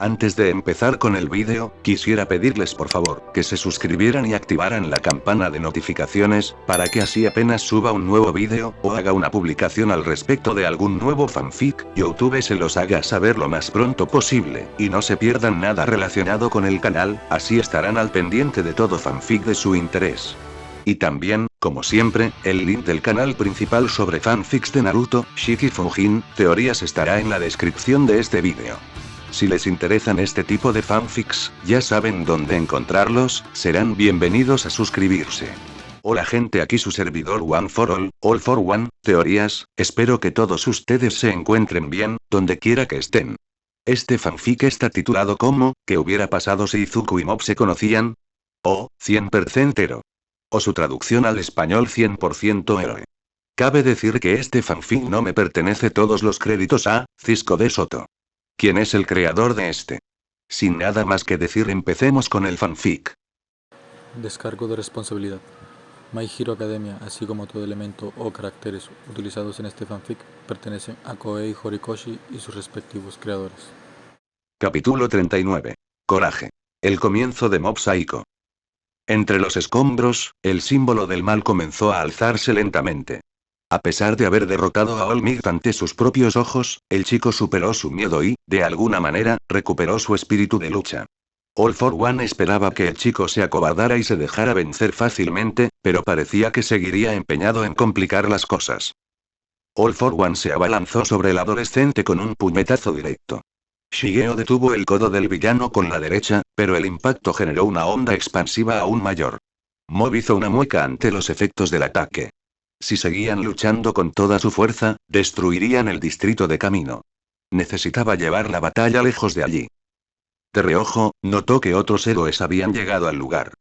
Antes de empezar con el vídeo, quisiera pedirles por favor, que se suscribieran y activaran la campana de notificaciones, para que así apenas suba un nuevo vídeo, o haga una publicación al respecto de algún nuevo fanfic, YouTube se los haga saber lo más pronto posible, y no se pierdan nada relacionado con el canal, así estarán al pendiente de todo fanfic de su interés. Y también, como siempre, el link del canal principal sobre fanfics de Naruto, Shiki Fujin, teorías estará en la descripción de este vídeo. Si les interesan este tipo de fanfics, ya saben dónde encontrarlos, serán bienvenidos a suscribirse. Hola gente, aquí su servidor One for All for One, teorías, espero que todos ustedes se encuentren bien, donde quiera que estén. Este fanfic está titulado como, ¿qué hubiera pasado si Izuku y Mob se conocían? O, 100% héroe. O su traducción al español 100% héroe. Cabe decir que este fanfic no me pertenece, todos los créditos a Cisco de Soto. ¿Quién es el creador de este? Sin nada más que decir, empecemos con el fanfic. Descargo de responsabilidad. My Hero Academia, así como todo elemento o caracteres utilizados en este fanfic, pertenecen a Koei Horikoshi y sus respectivos creadores. Capítulo 39. Coraje. El comienzo de Mob Psycho. Entre los escombros, el símbolo del mal comenzó a alzarse lentamente. A pesar de haber derrotado a All Might ante sus propios ojos, el chico superó su miedo y, de alguna manera, recuperó su espíritu de lucha. All for One esperaba que el chico se acobardara y se dejara vencer fácilmente, pero parecía que seguiría empeñado en complicar las cosas. All for One se abalanzó sobre el adolescente con un puñetazo directo. Shigeo detuvo el codo del villano con la derecha, pero el impacto generó una onda expansiva aún mayor. Mob hizo una mueca ante los efectos del ataque. Si seguían luchando con toda su fuerza, destruirían el distrito de camino. Necesitaba llevar la batalla lejos de allí. De reojo, notó que otros héroes habían llegado al lugar.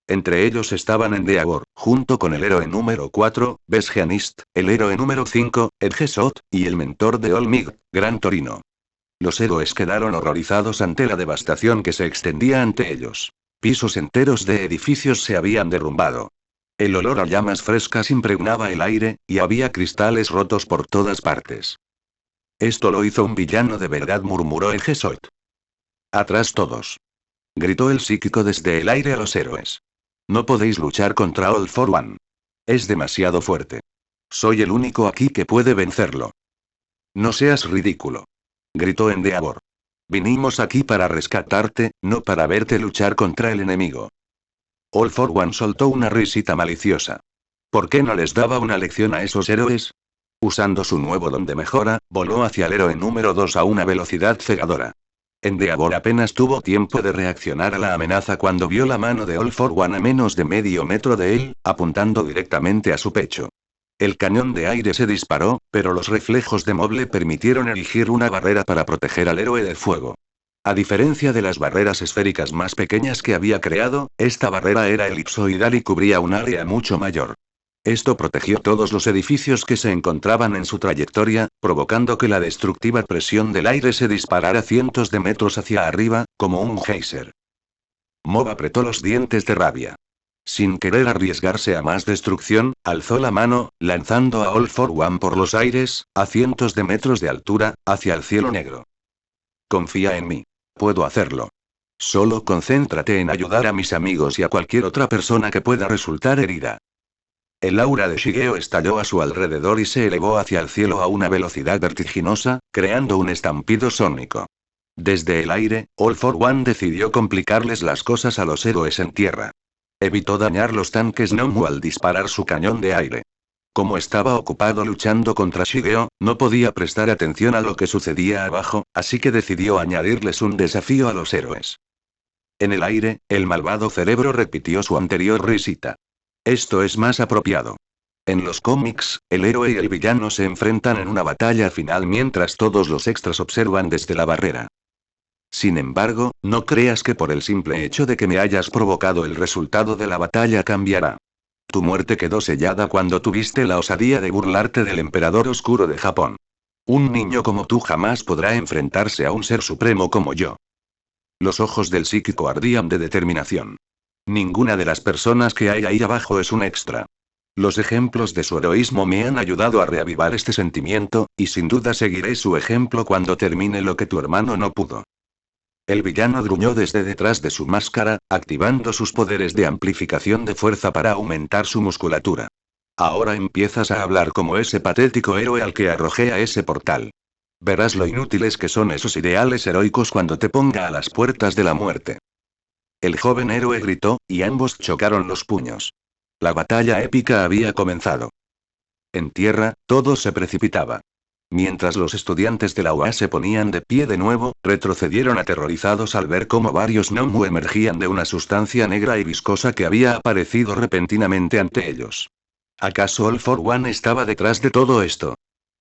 Entre ellos estaban Endeavor, junto con el héroe número 4, Besgeanist, el héroe número 5, Edgesot, y el mentor de All Might, Gran Torino. Los héroes quedaron horrorizados ante la devastación que se extendía ante ellos. Pisos enteros de edificios se habían derrumbado. El olor a llamas frescas impregnaba el aire, y había cristales rotos por todas partes. Esto lo hizo un villano de verdad, murmuró Edgesot. Atrás todos. Gritó el psíquico desde el aire a los héroes. No podéis luchar contra All for One. Es demasiado fuerte. Soy el único aquí que puede vencerlo. No seas ridículo. Gritó Endeavor. Vinimos aquí para rescatarte, no para verte luchar contra el enemigo. All for One soltó una risita maliciosa. ¿Por qué no les daba una lección a esos héroes? Usando su nuevo don de mejora, voló hacia el héroe número 2 a una velocidad cegadora. Endeavor apenas tuvo tiempo de reaccionar a la amenaza cuando vio la mano de All for One a menos de medio metro de él, apuntando directamente a su pecho. El cañón de aire se disparó, pero los reflejos de Mob le permitieron erigir una barrera para proteger al héroe del fuego. A diferencia de las barreras esféricas más pequeñas que había creado, esta barrera era elipsoidal y cubría un área mucho mayor. Esto protegió todos los edificios que se encontraban en su trayectoria, provocando que la destructiva presión del aire se disparara cientos de metros hacia arriba, como un geyser. Mob apretó los dientes de rabia. Sin querer arriesgarse a más destrucción, alzó la mano, lanzando a All for One por los aires, a cientos de metros de altura, hacia el cielo negro. Confía en mí. Puedo hacerlo. Solo concéntrate en ayudar a mis amigos y a cualquier otra persona que pueda resultar herida. El aura de Shigeo estalló a su alrededor y se elevó hacia el cielo a una velocidad vertiginosa, creando un estampido sónico. Desde el aire, All for One decidió complicarles las cosas a los héroes en tierra. Evitó dañar los tanques Nomu al disparar su cañón de aire. Como estaba ocupado luchando contra Shigeo, no podía prestar atención a lo que sucedía abajo, así que decidió añadirles un desafío a los héroes. En el aire, el malvado cerebro repitió su anterior risita. Esto es más apropiado. En los cómics, el héroe y el villano se enfrentan en una batalla final mientras todos los extras observan desde la barrera. Sin embargo, no creas que por el simple hecho de que me hayas provocado el resultado de la batalla cambiará. Tu muerte quedó sellada cuando tuviste la osadía de burlarte del emperador oscuro de Japón. Un niño como tú jamás podrá enfrentarse a un ser supremo como yo. Los ojos del psíquico ardían de determinación. Ninguna de las personas que hay ahí abajo es un extra. Los ejemplos de su heroísmo me han ayudado a reavivar este sentimiento, y sin duda seguiré su ejemplo cuando termine lo que tu hermano no pudo. El villano gruñó desde detrás de su máscara, activando sus poderes de amplificación de fuerza para aumentar su musculatura. Ahora empiezas a hablar como ese patético héroe al que arrojé a ese portal. Verás lo inútiles que son esos ideales heroicos cuando te ponga a las puertas de la muerte. El joven héroe gritó, y ambos chocaron los puños. La batalla épica había comenzado. En tierra, todo se precipitaba. Mientras los estudiantes de la UA se ponían de pie de nuevo, retrocedieron aterrorizados al ver cómo varios Nomu emergían de una sustancia negra y viscosa que había aparecido repentinamente ante ellos. ¿Acaso All for One estaba detrás de todo esto?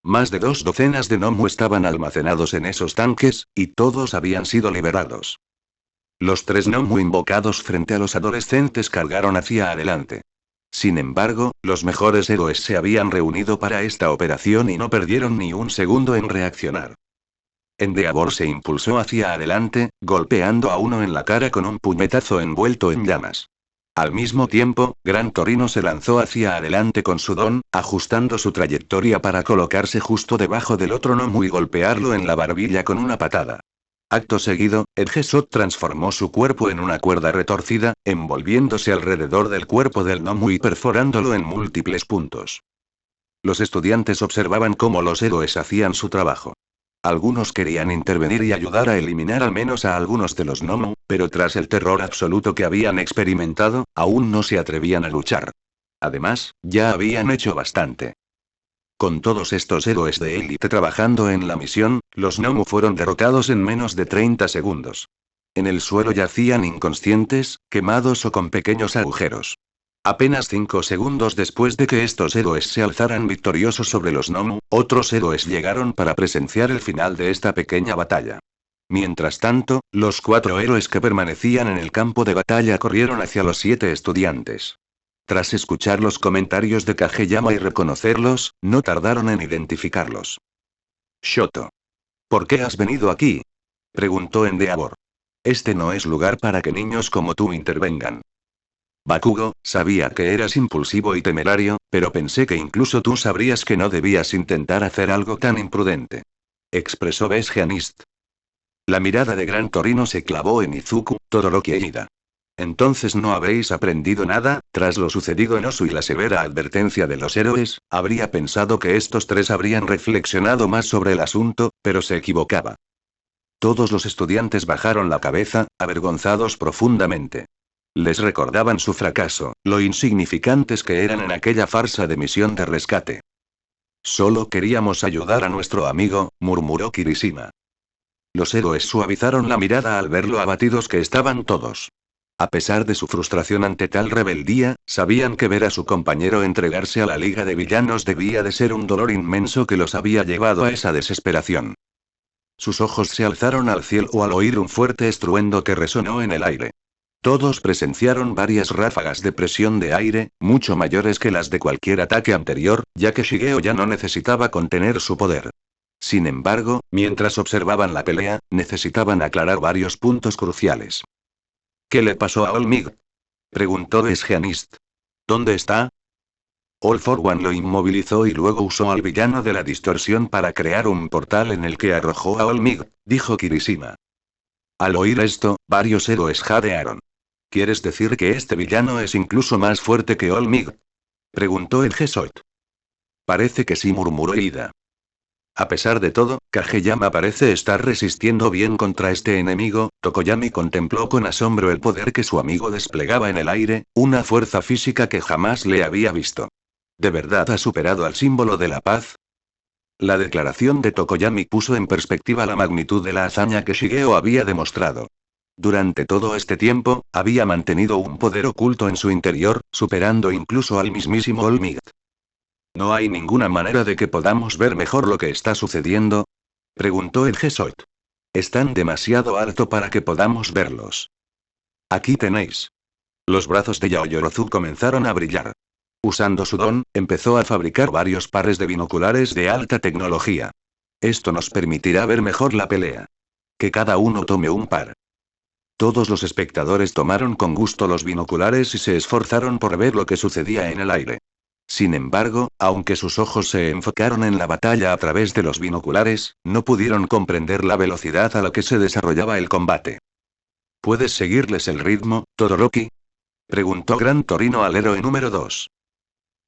Más de 2 docenas de Nomu estaban almacenados en esos tanques, y todos habían sido liberados. Los 3 Nomu invocados frente a los adolescentes cargaron hacia adelante. Sin embargo, los mejores héroes se habían reunido para esta operación y no perdieron ni un segundo en reaccionar. Endeavor se impulsó hacia adelante, golpeando a uno en la cara con un puñetazo envuelto en llamas. Al mismo tiempo, Gran Torino se lanzó hacia adelante con su don, ajustando su trayectoria para colocarse justo debajo del otro Nomu y golpearlo en la barbilla con una patada. Acto seguido, el Gesot transformó su cuerpo en una cuerda retorcida, envolviéndose alrededor del cuerpo del Nomu y perforándolo en múltiples puntos. Los estudiantes observaban cómo los héroes hacían su trabajo. Algunos querían intervenir y ayudar a eliminar al menos a algunos de los Nomu, pero tras el terror absoluto que habían experimentado, aún no se atrevían a luchar. Además, ya habían hecho bastante. Con todos estos héroes de élite trabajando en la misión, los Nomu fueron derrotados en menos de 30 segundos. En el suelo yacían inconscientes, quemados o con pequeños agujeros. Apenas 5 segundos después de que estos héroes se alzaran victoriosos sobre los Nomu, otros héroes llegaron para presenciar el final de esta pequeña batalla. Mientras tanto, los 4 héroes que permanecían en el campo de batalla corrieron hacia los 7 estudiantes. Tras escuchar los comentarios de Kageyama y reconocerlos, no tardaron en identificarlos. Shoto. ¿Por qué has venido aquí? Preguntó Endeavor. Este no es lugar para que niños como tú intervengan. Bakugo, sabía que eras impulsivo y temerario, pero pensé que incluso tú sabrías que no debías intentar hacer algo tan imprudente. Expresó Besgeanist. La mirada de Gran Torino se clavó en Izuku, Todoroki e Ida. Entonces no habréis aprendido nada. Tras lo sucedido en Osu y la severa advertencia de los héroes, habría pensado que estos 3 habrían reflexionado más sobre el asunto, pero se equivocaba. Todos los estudiantes bajaron la cabeza, avergonzados profundamente. Les recordaban su fracaso, lo insignificantes que eran en aquella farsa de misión de rescate. Solo queríamos ayudar a nuestro amigo, murmuró Kirishima. Los héroes suavizaron la mirada al ver lo abatidos que estaban todos. A pesar de su frustración ante tal rebeldía, sabían que ver a su compañero entregarse a la Liga de Villanos debía de ser un dolor inmenso que los había llevado a esa desesperación. Sus ojos se alzaron al cielo al oír un fuerte estruendo que resonó en el aire. Todos presenciaron varias ráfagas de presión de aire, mucho mayores que las de cualquier ataque anterior, ya que Shigeo ya no necesitaba contener su poder. Sin embargo, mientras observaban la pelea, necesitaban aclarar varios puntos cruciales. ¿Qué le pasó a All Might? Preguntó Besgeanist. ¿Dónde está? All for One lo inmovilizó y luego usó al villano de la distorsión para crear un portal en el que arrojó a All Might, dijo Kirishima. Al oír esto, varios héroes jadearon. ¿Quieres decir que este villano es incluso más fuerte que All Might? Preguntó el Gesot. Parece que sí, murmuró Ida. A pesar de todo, Kageyama parece estar resistiendo bien contra este enemigo. Tokoyami contempló con asombro el poder que su amigo desplegaba en el aire, una fuerza física que jamás le había visto. ¿De verdad ha superado al símbolo de la paz? La declaración de Tokoyami puso en perspectiva la magnitud de la hazaña que Shigeo había demostrado. Durante todo este tiempo, había mantenido un poder oculto en su interior, superando incluso al mismísimo All Might. ¿No hay ninguna manera de que podamos ver mejor lo que está sucediendo? Preguntó el Gesot. Están demasiado alto para que podamos verlos. Aquí tenéis. Los brazos de Yaoyorozu comenzaron a brillar. Usando su don, empezó a fabricar varios pares de binoculares de alta tecnología. Esto nos permitirá ver mejor la pelea. Que cada uno tome un par. Todos los espectadores tomaron con gusto los binoculares y se esforzaron por ver lo que sucedía en el aire. Sin embargo, aunque sus ojos se enfocaron en la batalla a través de los binoculares, no pudieron comprender la velocidad a la que se desarrollaba el combate. ¿Puedes seguirles el ritmo, Todoroki?, preguntó Gran Torino al héroe número 2.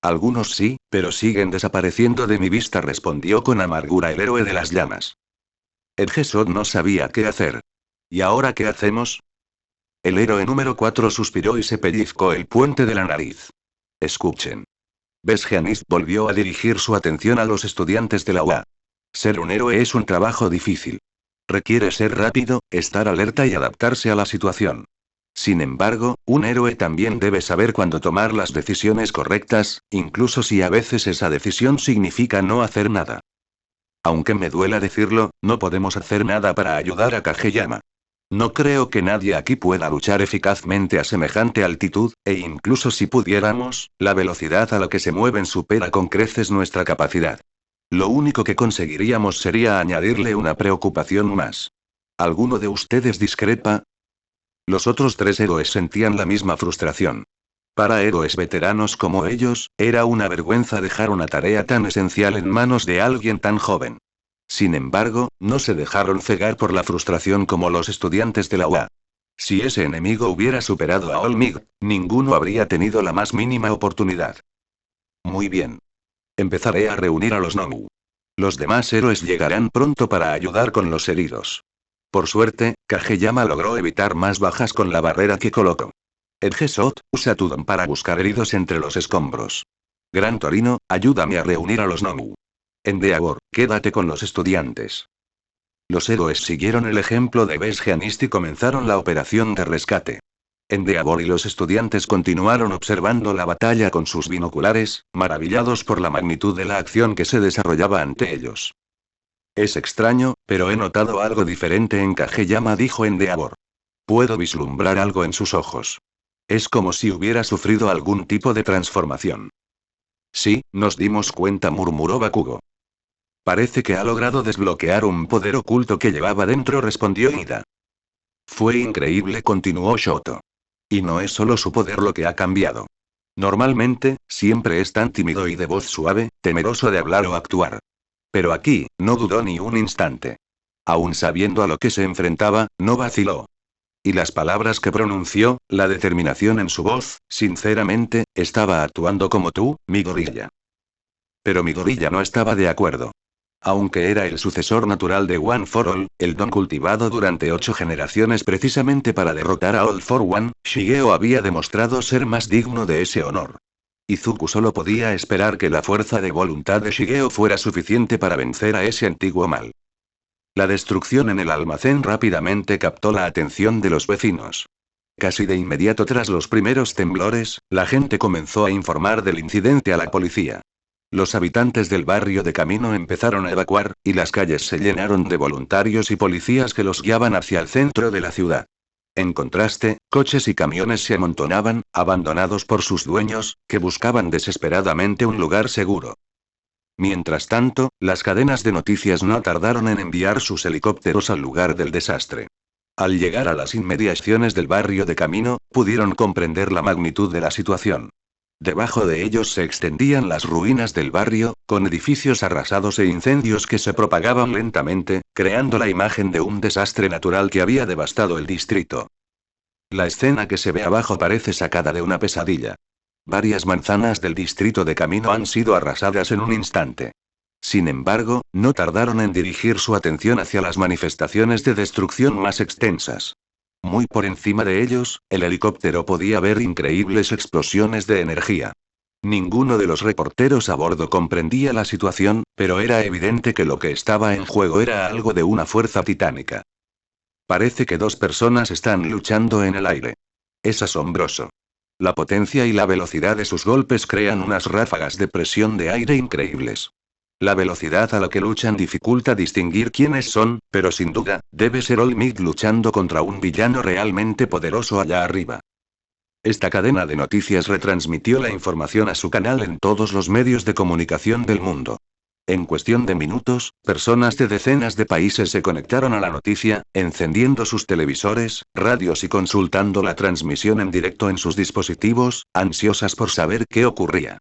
Algunos sí, pero siguen desapareciendo de mi vista, respondió con amargura el héroe de las llamas. Edgesot no sabía qué hacer. ¿Y ahora qué hacemos? El héroe número 4 suspiró y se pellizcó el puente de la nariz. Escuchen. Besgeanist volvió a dirigir su atención a los estudiantes de la UA. Ser un héroe es un trabajo difícil. Requiere ser rápido, estar alerta y adaptarse a la situación. Sin embargo, un héroe también debe saber cuándo tomar las decisiones correctas, incluso si a veces esa decisión significa no hacer nada. Aunque me duela decirlo, no podemos hacer nada para ayudar a Kageyama. No creo que nadie aquí pueda luchar eficazmente a semejante altitud, e incluso si pudiéramos, la velocidad a la que se mueven supera con creces nuestra capacidad. Lo único que conseguiríamos sería añadirle una preocupación más. ¿Alguno de ustedes discrepa? Los otros 3 héroes sentían la misma frustración. Para héroes veteranos como ellos, era una vergüenza dejar una tarea tan esencial en manos de alguien tan joven. Sin embargo, no se dejaron cegar por la frustración como los estudiantes de la UA. Si ese enemigo hubiera superado a Olmig, ninguno habría tenido la más mínima oportunidad. Muy bien. Empezaré a reunir a los Nomu. Los demás héroes llegarán pronto para ayudar con los heridos. Por suerte, Kageyama logró evitar más bajas con la barrera que colocó. Edgesot, usa tu don para buscar heridos entre los escombros. Gran Torino, ayúdame a reunir a los Nomu. Endeavor, quédate con los estudiantes. Los héroes siguieron el ejemplo de Besgeanist y comenzaron la operación de rescate. Endeavor y los estudiantes continuaron observando la batalla con sus binoculares, maravillados por la magnitud de la acción que se desarrollaba ante ellos. Es extraño, pero he notado algo diferente en Kageyama, dijo Endeavor. Puedo vislumbrar algo en sus ojos. Es como si hubiera sufrido algún tipo de transformación. Sí, nos dimos cuenta, murmuró Bakugo. Parece que ha logrado desbloquear un poder oculto que llevaba dentro, respondió Ida. Fue increíble, continuó Shoto. Y no es solo su poder lo que ha cambiado. Normalmente, siempre es tan tímido y de voz suave, temeroso de hablar o actuar. Pero aquí, no dudó ni un instante. Aún sabiendo a lo que se enfrentaba, no vaciló. Y las palabras que pronunció, la determinación en su voz, sinceramente, estaba actuando como tú, Midoriya. Pero Midoriya no estaba de acuerdo. Aunque era el sucesor natural de One for All, el don cultivado durante 8 generaciones precisamente para derrotar a All for One, Shigeo había demostrado ser más digno de ese honor. Izuku solo podía esperar que la fuerza de voluntad de Shigeo fuera suficiente para vencer a ese antiguo mal. La destrucción en el almacén rápidamente captó la atención de los vecinos. Casi de inmediato tras los primeros temblores, la gente comenzó a informar del incidente a la policía. Los habitantes del barrio de Camino empezaron a evacuar, y las calles se llenaron de voluntarios y policías que los guiaban hacia el centro de la ciudad. En contraste, coches y camiones se amontonaban, abandonados por sus dueños, que buscaban desesperadamente un lugar seguro. Mientras tanto, las cadenas de noticias no tardaron en enviar sus helicópteros al lugar del desastre. Al llegar a las inmediaciones del barrio de Camino, pudieron comprender la magnitud de la situación. Debajo de ellos se extendían las ruinas del barrio, con edificios arrasados e incendios que se propagaban lentamente, creando la imagen de un desastre natural que había devastado el distrito. La escena que se ve abajo parece sacada de una pesadilla. Varias manzanas del distrito de Camino han sido arrasadas en un instante. Sin embargo, no tardaron en dirigir su atención hacia las manifestaciones de destrucción más extensas. Muy por encima de ellos, el helicóptero podía ver increíbles explosiones de energía. Ninguno de los reporteros a bordo comprendía la situación, pero era evidente que lo que estaba en juego era algo de una fuerza titánica. Parece que 2 personas están luchando en el aire. Es asombroso. La potencia y la velocidad de sus golpes crean unas ráfagas de presión de aire increíbles. La velocidad a la que luchan dificulta distinguir quiénes son, pero sin duda, debe ser All-Might luchando contra un villano realmente poderoso allá arriba. Esta cadena de noticias retransmitió la información a su canal en todos los medios de comunicación del mundo. En cuestión de minutos, personas de decenas de países se conectaron a la noticia, encendiendo sus televisores, radios y consultando la transmisión en directo en sus dispositivos, ansiosas por saber qué ocurría.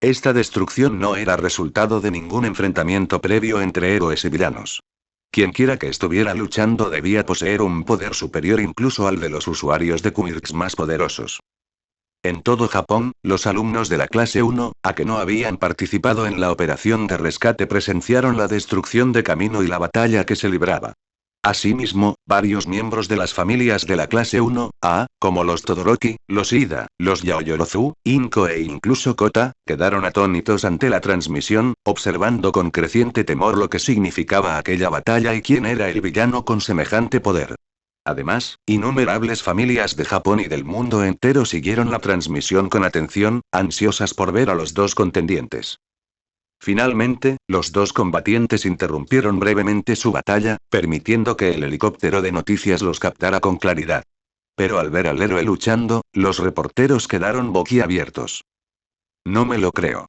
Esta destrucción no era resultado de ningún enfrentamiento previo entre héroes y villanos. Quienquiera que estuviera luchando debía poseer un poder superior incluso al de los usuarios de Quirks más poderosos. En todo Japón, los alumnos de la clase 1, a que no habían participado en la operación de rescate, presenciaron la destrucción de Camino y la batalla que se libraba. Asimismo, varios miembros de las familias de la clase 1A, como los Todoroki, los Ida, los Yaoyorozu, Inko e incluso Kota, quedaron atónitos ante la transmisión, observando con creciente temor lo que significaba aquella batalla y quién era el villano con semejante poder. Además, innumerables familias de Japón y del mundo entero siguieron la transmisión con atención, ansiosas por ver a los dos contendientes. Finalmente, los dos combatientes interrumpieron brevemente su batalla, permitiendo que el helicóptero de noticias los captara con claridad. Pero al ver al héroe luchando, los reporteros quedaron boquiabiertos. No me lo creo.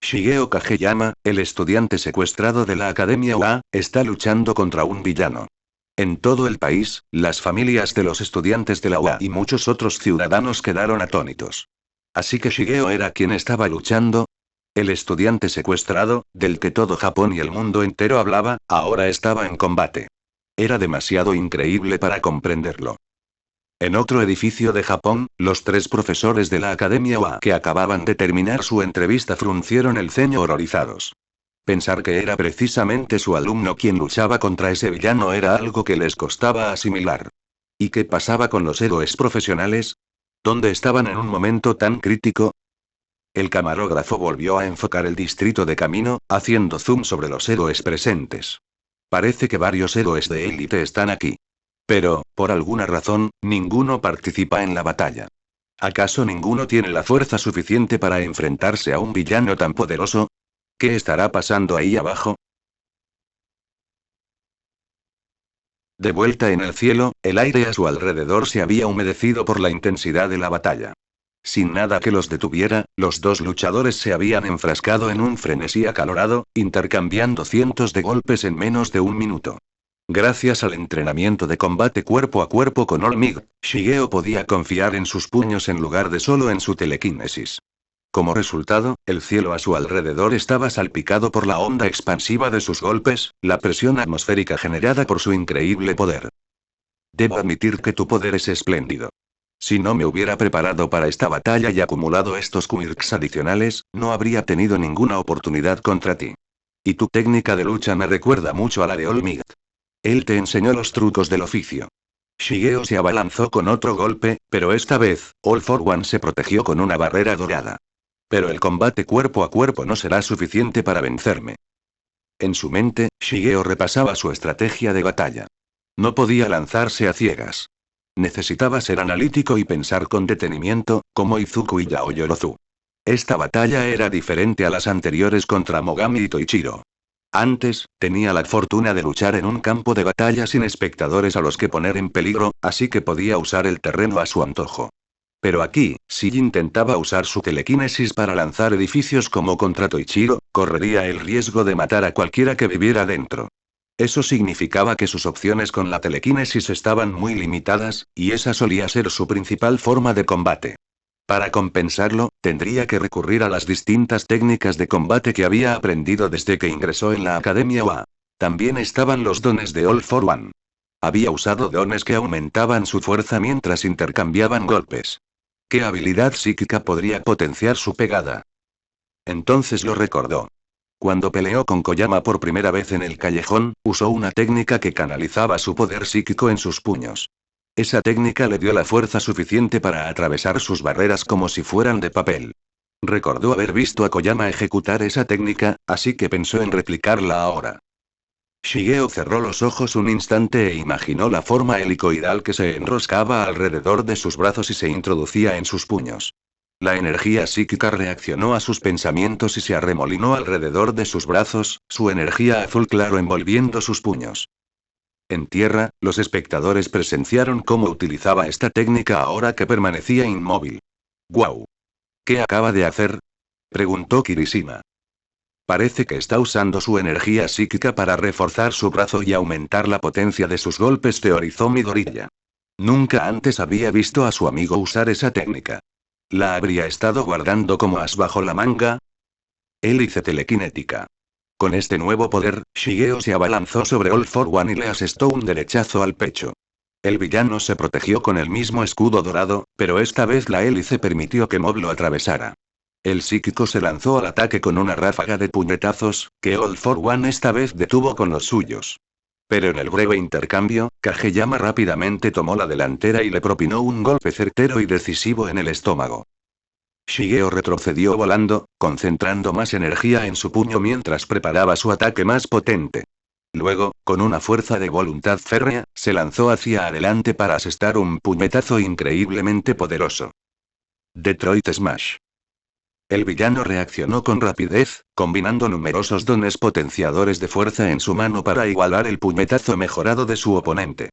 Shigeo Kageyama, el estudiante secuestrado de la Academia UA, está luchando contra un villano. En todo el país, las familias de los estudiantes de la UA y muchos otros ciudadanos quedaron atónitos. ¿Así que Shigeo era quien estaba luchando? El estudiante secuestrado, del que todo Japón y el mundo entero hablaba, ahora estaba en combate. Era demasiado increíble para comprenderlo. En otro edificio de Japón, los tres profesores de la Academia UA que acababan de terminar su entrevista fruncieron el ceño horrorizados. Pensar que era precisamente su alumno quien luchaba contra ese villano era algo que les costaba asimilar. ¿Y qué pasaba con los héroes profesionales? ¿Dónde estaban en un momento tan crítico? El camarógrafo volvió a enfocar el distrito de Camino, haciendo zoom sobre los héroes presentes. Parece que varios héroes de élite están aquí. Pero, por alguna razón, ninguno participa en la batalla. ¿Acaso ninguno tiene la fuerza suficiente para enfrentarse a un villano tan poderoso? ¿Qué estará pasando ahí abajo? De vuelta en el cielo, el aire a su alrededor se había humedecido por la intensidad de la batalla. Sin nada que los detuviera, los dos luchadores se habían enfrascado en un frenesí acalorado, intercambiando cientos de golpes en menos de un minuto. Gracias al entrenamiento de combate cuerpo a cuerpo con All Might, Shigeo podía confiar en sus puños en lugar de solo en su telequinesis. Como resultado, el cielo a su alrededor estaba salpicado por la onda expansiva de sus golpes, la presión atmosférica generada por su increíble poder. Debo admitir que tu poder es espléndido. Si no me hubiera preparado para esta batalla y acumulado estos quirks adicionales, no habría tenido ninguna oportunidad contra ti. Y tu técnica de lucha me recuerda mucho a la de All Might. Él te enseñó los trucos del oficio. Shigeo se abalanzó con otro golpe, pero esta vez, All for One se protegió con una barrera dorada. Pero el combate cuerpo a cuerpo no será suficiente para vencerme. En su mente, Shigeo repasaba su estrategia de batalla. No podía lanzarse a ciegas. Necesitaba ser analítico y pensar con detenimiento, como Izuku y Yaoyorozu. Esta batalla era diferente a las anteriores contra Mogami y Toichiro. Antes, tenía la fortuna de luchar en un campo de batalla sin espectadores a los que poner en peligro, así que podía usar el terreno a su antojo. Pero aquí, si intentaba usar su telequinesis para lanzar edificios como contra Toichiro, correría el riesgo de matar a cualquiera que viviera dentro. Eso significaba que sus opciones con la telequinesis estaban muy limitadas, y esa solía ser su principal forma de combate. Para compensarlo, tendría que recurrir a las distintas técnicas de combate que había aprendido desde que ingresó en la Academia UA. También estaban los dones de All for One. Había usado dones que aumentaban su fuerza mientras intercambiaban golpes. ¿Qué habilidad psíquica podría potenciar su pegada? Entonces lo recordó. Cuando peleó con Koyama por primera vez en el callejón, usó una técnica que canalizaba su poder psíquico en sus puños. Esa técnica le dio la fuerza suficiente para atravesar sus barreras como si fueran de papel. Recordó haber visto a Koyama ejecutar esa técnica, así que pensó en replicarla ahora. Shigeo cerró los ojos un instante e imaginó la forma helicoidal que se enroscaba alrededor de sus brazos y se introducía en sus puños. La energía psíquica reaccionó a sus pensamientos y se arremolinó alrededor de sus brazos, su energía azul claro envolviendo sus puños. En tierra, los espectadores presenciaron cómo utilizaba esta técnica ahora que permanecía inmóvil. ¡Guau! ¿Qué acaba de hacer?, preguntó Kirishima. Parece que está usando su energía psíquica para reforzar su brazo y aumentar la potencia de sus golpes, teorizó Midoriya. Nunca antes había visto a su amigo usar esa técnica. ¿La habría estado guardando como as bajo la manga? Hélice telequinética. Con este nuevo poder, Shigeo se abalanzó sobre All For One y le asestó un derechazo al pecho. El villano se protegió con el mismo escudo dorado, pero esta vez la hélice permitió que Mob lo atravesara. El psíquico se lanzó al ataque con una ráfaga de puñetazos, que All For One esta vez detuvo con los suyos. Pero en el breve intercambio, Kageyama rápidamente tomó la delantera y le propinó un golpe certero y decisivo en el estómago. Shigeo retrocedió volando, concentrando más energía en su puño mientras preparaba su ataque más potente. Luego, con una fuerza de voluntad férrea, se lanzó hacia adelante para asestar un puñetazo increíblemente poderoso. Detroit Smash. El villano reaccionó con rapidez, combinando numerosos dones potenciadores de fuerza en su mano para igualar el puñetazo mejorado de su oponente.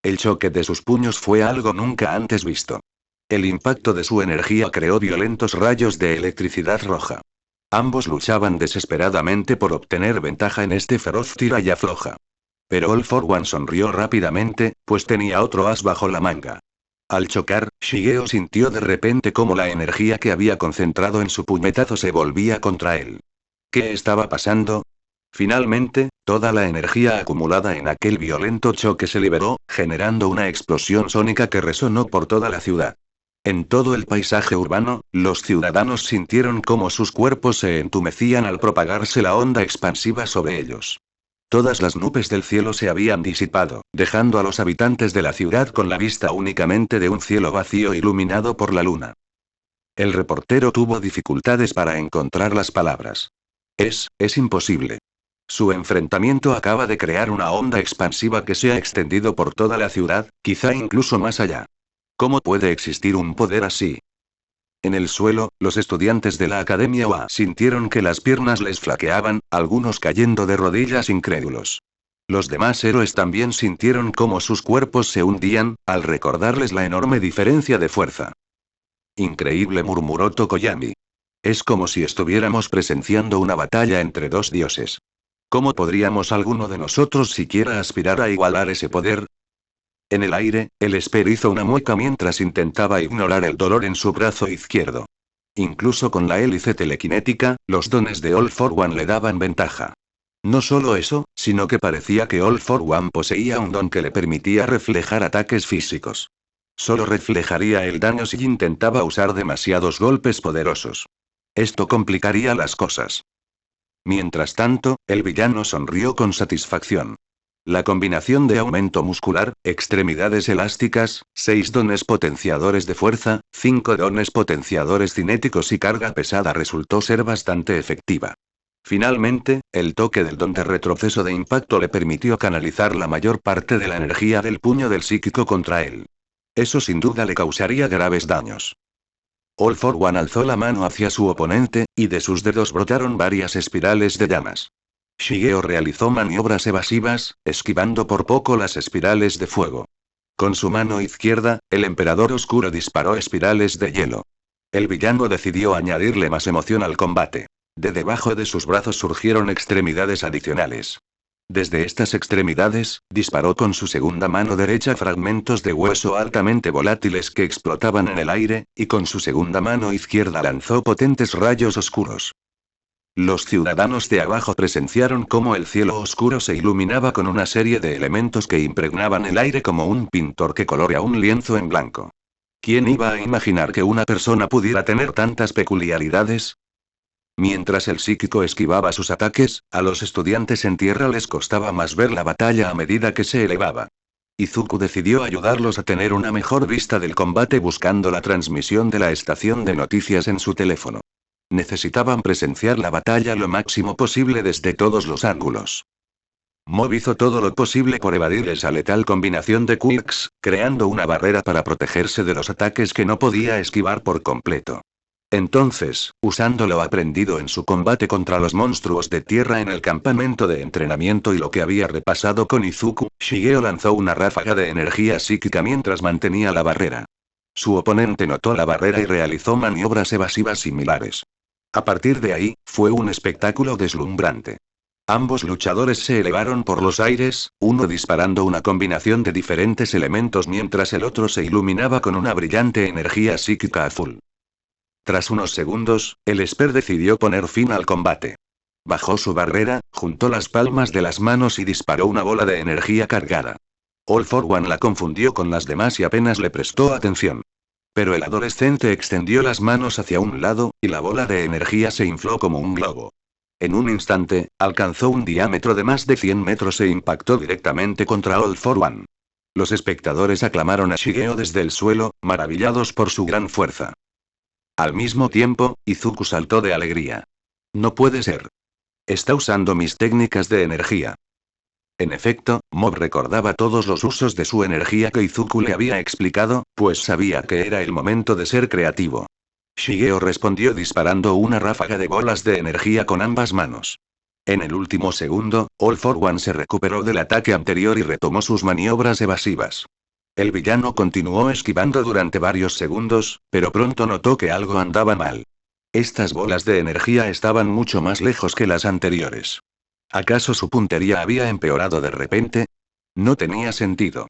El choque de sus puños fue algo nunca antes visto. El impacto de su energía creó violentos rayos de electricidad roja. Ambos luchaban desesperadamente por obtener ventaja en este feroz tira y afloja. Pero All For One sonrió rápidamente, pues tenía otro as bajo la manga. Al chocar, Shigeo sintió de repente cómo la energía que había concentrado en su puñetazo se volvía contra él. ¿Qué estaba pasando? Finalmente, toda la energía acumulada en aquel violento choque se liberó, generando una explosión sónica que resonó por toda la ciudad. En todo el paisaje urbano, los ciudadanos sintieron cómo sus cuerpos se entumecían al propagarse la onda expansiva sobre ellos. Todas las nubes del cielo se habían disipado, dejando a los habitantes de la ciudad con la vista únicamente de un cielo vacío iluminado por la luna. El reportero tuvo dificultades para encontrar las palabras. Es imposible. Su enfrentamiento acaba de crear una onda expansiva que se ha extendido por toda la ciudad, quizá incluso más allá. ¿Cómo puede existir un poder así? En el suelo, los estudiantes de la Academia OA sintieron que las piernas les flaqueaban, algunos cayendo de rodillas incrédulos. Los demás héroes también sintieron cómo sus cuerpos se hundían, al recordarles la enorme diferencia de fuerza. Increíble, murmuró Tokoyami. Es como si estuviéramos presenciando una batalla entre dos dioses. ¿Cómo podríamos alguno de nosotros siquiera aspirar a igualar ese poder? En el aire, el Esper hizo una mueca mientras intentaba ignorar el dolor en su brazo izquierdo. Incluso con la hélice telequinética, los dones de All For One le daban ventaja. No solo eso, sino que parecía que All For One poseía un don que le permitía reflejar ataques físicos. Solo reflejaría el daño si intentaba usar demasiados golpes poderosos. Esto complicaría las cosas. Mientras tanto, el villano sonrió con satisfacción. La combinación de aumento muscular, extremidades elásticas, 6 dones potenciadores de fuerza, 5 dones potenciadores cinéticos y carga pesada resultó ser bastante efectiva. Finalmente, el toque del don de retroceso de impacto le permitió canalizar la mayor parte de la energía del puño del psíquico contra él. Eso sin duda le causaría graves daños. All For One alzó la mano hacia su oponente, y de sus dedos brotaron varias espirales de llamas. Shigeo realizó maniobras evasivas, esquivando por poco las espirales de fuego. Con su mano izquierda, el emperador oscuro disparó espirales de hielo. El villano decidió añadirle más emoción al combate. De debajo de sus brazos surgieron extremidades adicionales. Desde estas extremidades, disparó con su segunda mano derecha fragmentos de hueso altamente volátiles que explotaban en el aire, y con su segunda mano izquierda lanzó potentes rayos oscuros. Los ciudadanos de abajo presenciaron cómo el cielo oscuro se iluminaba con una serie de elementos que impregnaban el aire como un pintor que colorea un lienzo en blanco. ¿Quién iba a imaginar que una persona pudiera tener tantas peculiaridades? Mientras el psíquico esquivaba sus ataques, a los estudiantes en tierra les costaba más ver la batalla a medida que se elevaba. Izuku decidió ayudarlos a tener una mejor vista del combate buscando la transmisión de la estación de noticias en su teléfono. Necesitaban presenciar la batalla lo máximo posible desde todos los ángulos. Mob hizo todo lo posible por evadir esa letal combinación de quirks, creando una barrera para protegerse de los ataques que no podía esquivar por completo. Entonces, usando lo aprendido en su combate contra los monstruos de tierra en el campamento de entrenamiento y lo que había repasado con Izuku, Shigeo lanzó una ráfaga de energía psíquica mientras mantenía la barrera. Su oponente notó la barrera y realizó maniobras evasivas similares. A partir de ahí, fue un espectáculo deslumbrante. Ambos luchadores se elevaron por los aires, uno disparando una combinación de diferentes elementos mientras el otro se iluminaba con una brillante energía psíquica azul. Tras unos segundos, el Esper decidió poner fin al combate. Bajó su barrera, juntó las palmas de las manos y disparó una bola de energía cargada. All for One la confundió con las demás y apenas le prestó atención. Pero el adolescente extendió las manos hacia un lado, y la bola de energía se infló como un globo. En un instante, alcanzó un diámetro de más de 100 metros e impactó directamente contra All for One. Los espectadores aclamaron a Shigeo desde el suelo, maravillados por su gran fuerza. Al mismo tiempo, Izuku saltó de alegría. No puede ser. Está usando mis técnicas de energía. En efecto, Mob recordaba todos los usos de su energía que Izuku le había explicado, pues sabía que era el momento de ser creativo. Shigeo respondió disparando una ráfaga de bolas de energía con ambas manos. En el último segundo, All for One se recuperó del ataque anterior y retomó sus maniobras evasivas. El villano continuó esquivando durante varios segundos, pero pronto notó que algo andaba mal. Estas bolas de energía estaban mucho más lejos que las anteriores. ¿Acaso su puntería había empeorado de repente? No tenía sentido.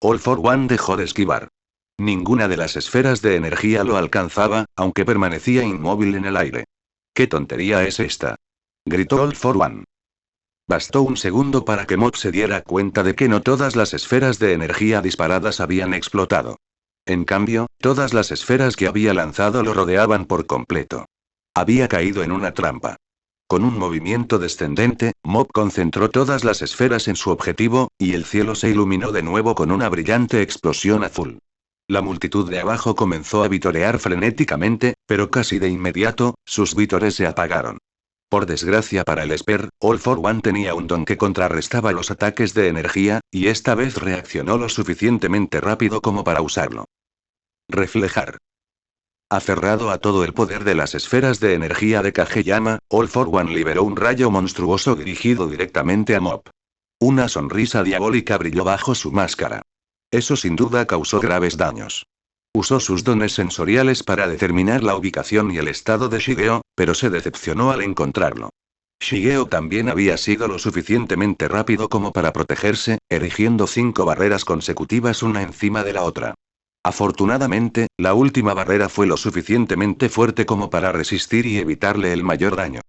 All for One dejó de esquivar. Ninguna de las esferas de energía lo alcanzaba, aunque permanecía inmóvil en el aire. ¿Qué tontería es esta?, gritó All for One. Bastó un segundo para que Mob se diera cuenta de que no todas las esferas de energía disparadas habían explotado. En cambio, todas las esferas que había lanzado lo rodeaban por completo. Había caído en una trampa. Con un movimiento descendente, Mob concentró todas las esferas en su objetivo, y el cielo se iluminó de nuevo con una brillante explosión azul. La multitud de abajo comenzó a vitorear frenéticamente, pero casi de inmediato, sus vítores se apagaron. Por desgracia para el Esper, All for One tenía un don que contrarrestaba los ataques de energía, y esta vez reaccionó lo suficientemente rápido como para usarlo. Reflejar. Aferrado a todo el poder de las esferas de energía de Kageyama, All for One liberó un rayo monstruoso dirigido directamente a Mob. Una sonrisa diabólica brilló bajo su máscara. Eso sin duda causó graves daños. Usó sus dones sensoriales para determinar la ubicación y el estado de Shigeo, pero se decepcionó al encontrarlo. Shigeo también había sido lo suficientemente rápido como para protegerse, erigiendo 5 barreras consecutivas una encima de la otra. Afortunadamente, la última barrera fue lo suficientemente fuerte como para resistir y evitarle el mayor daño.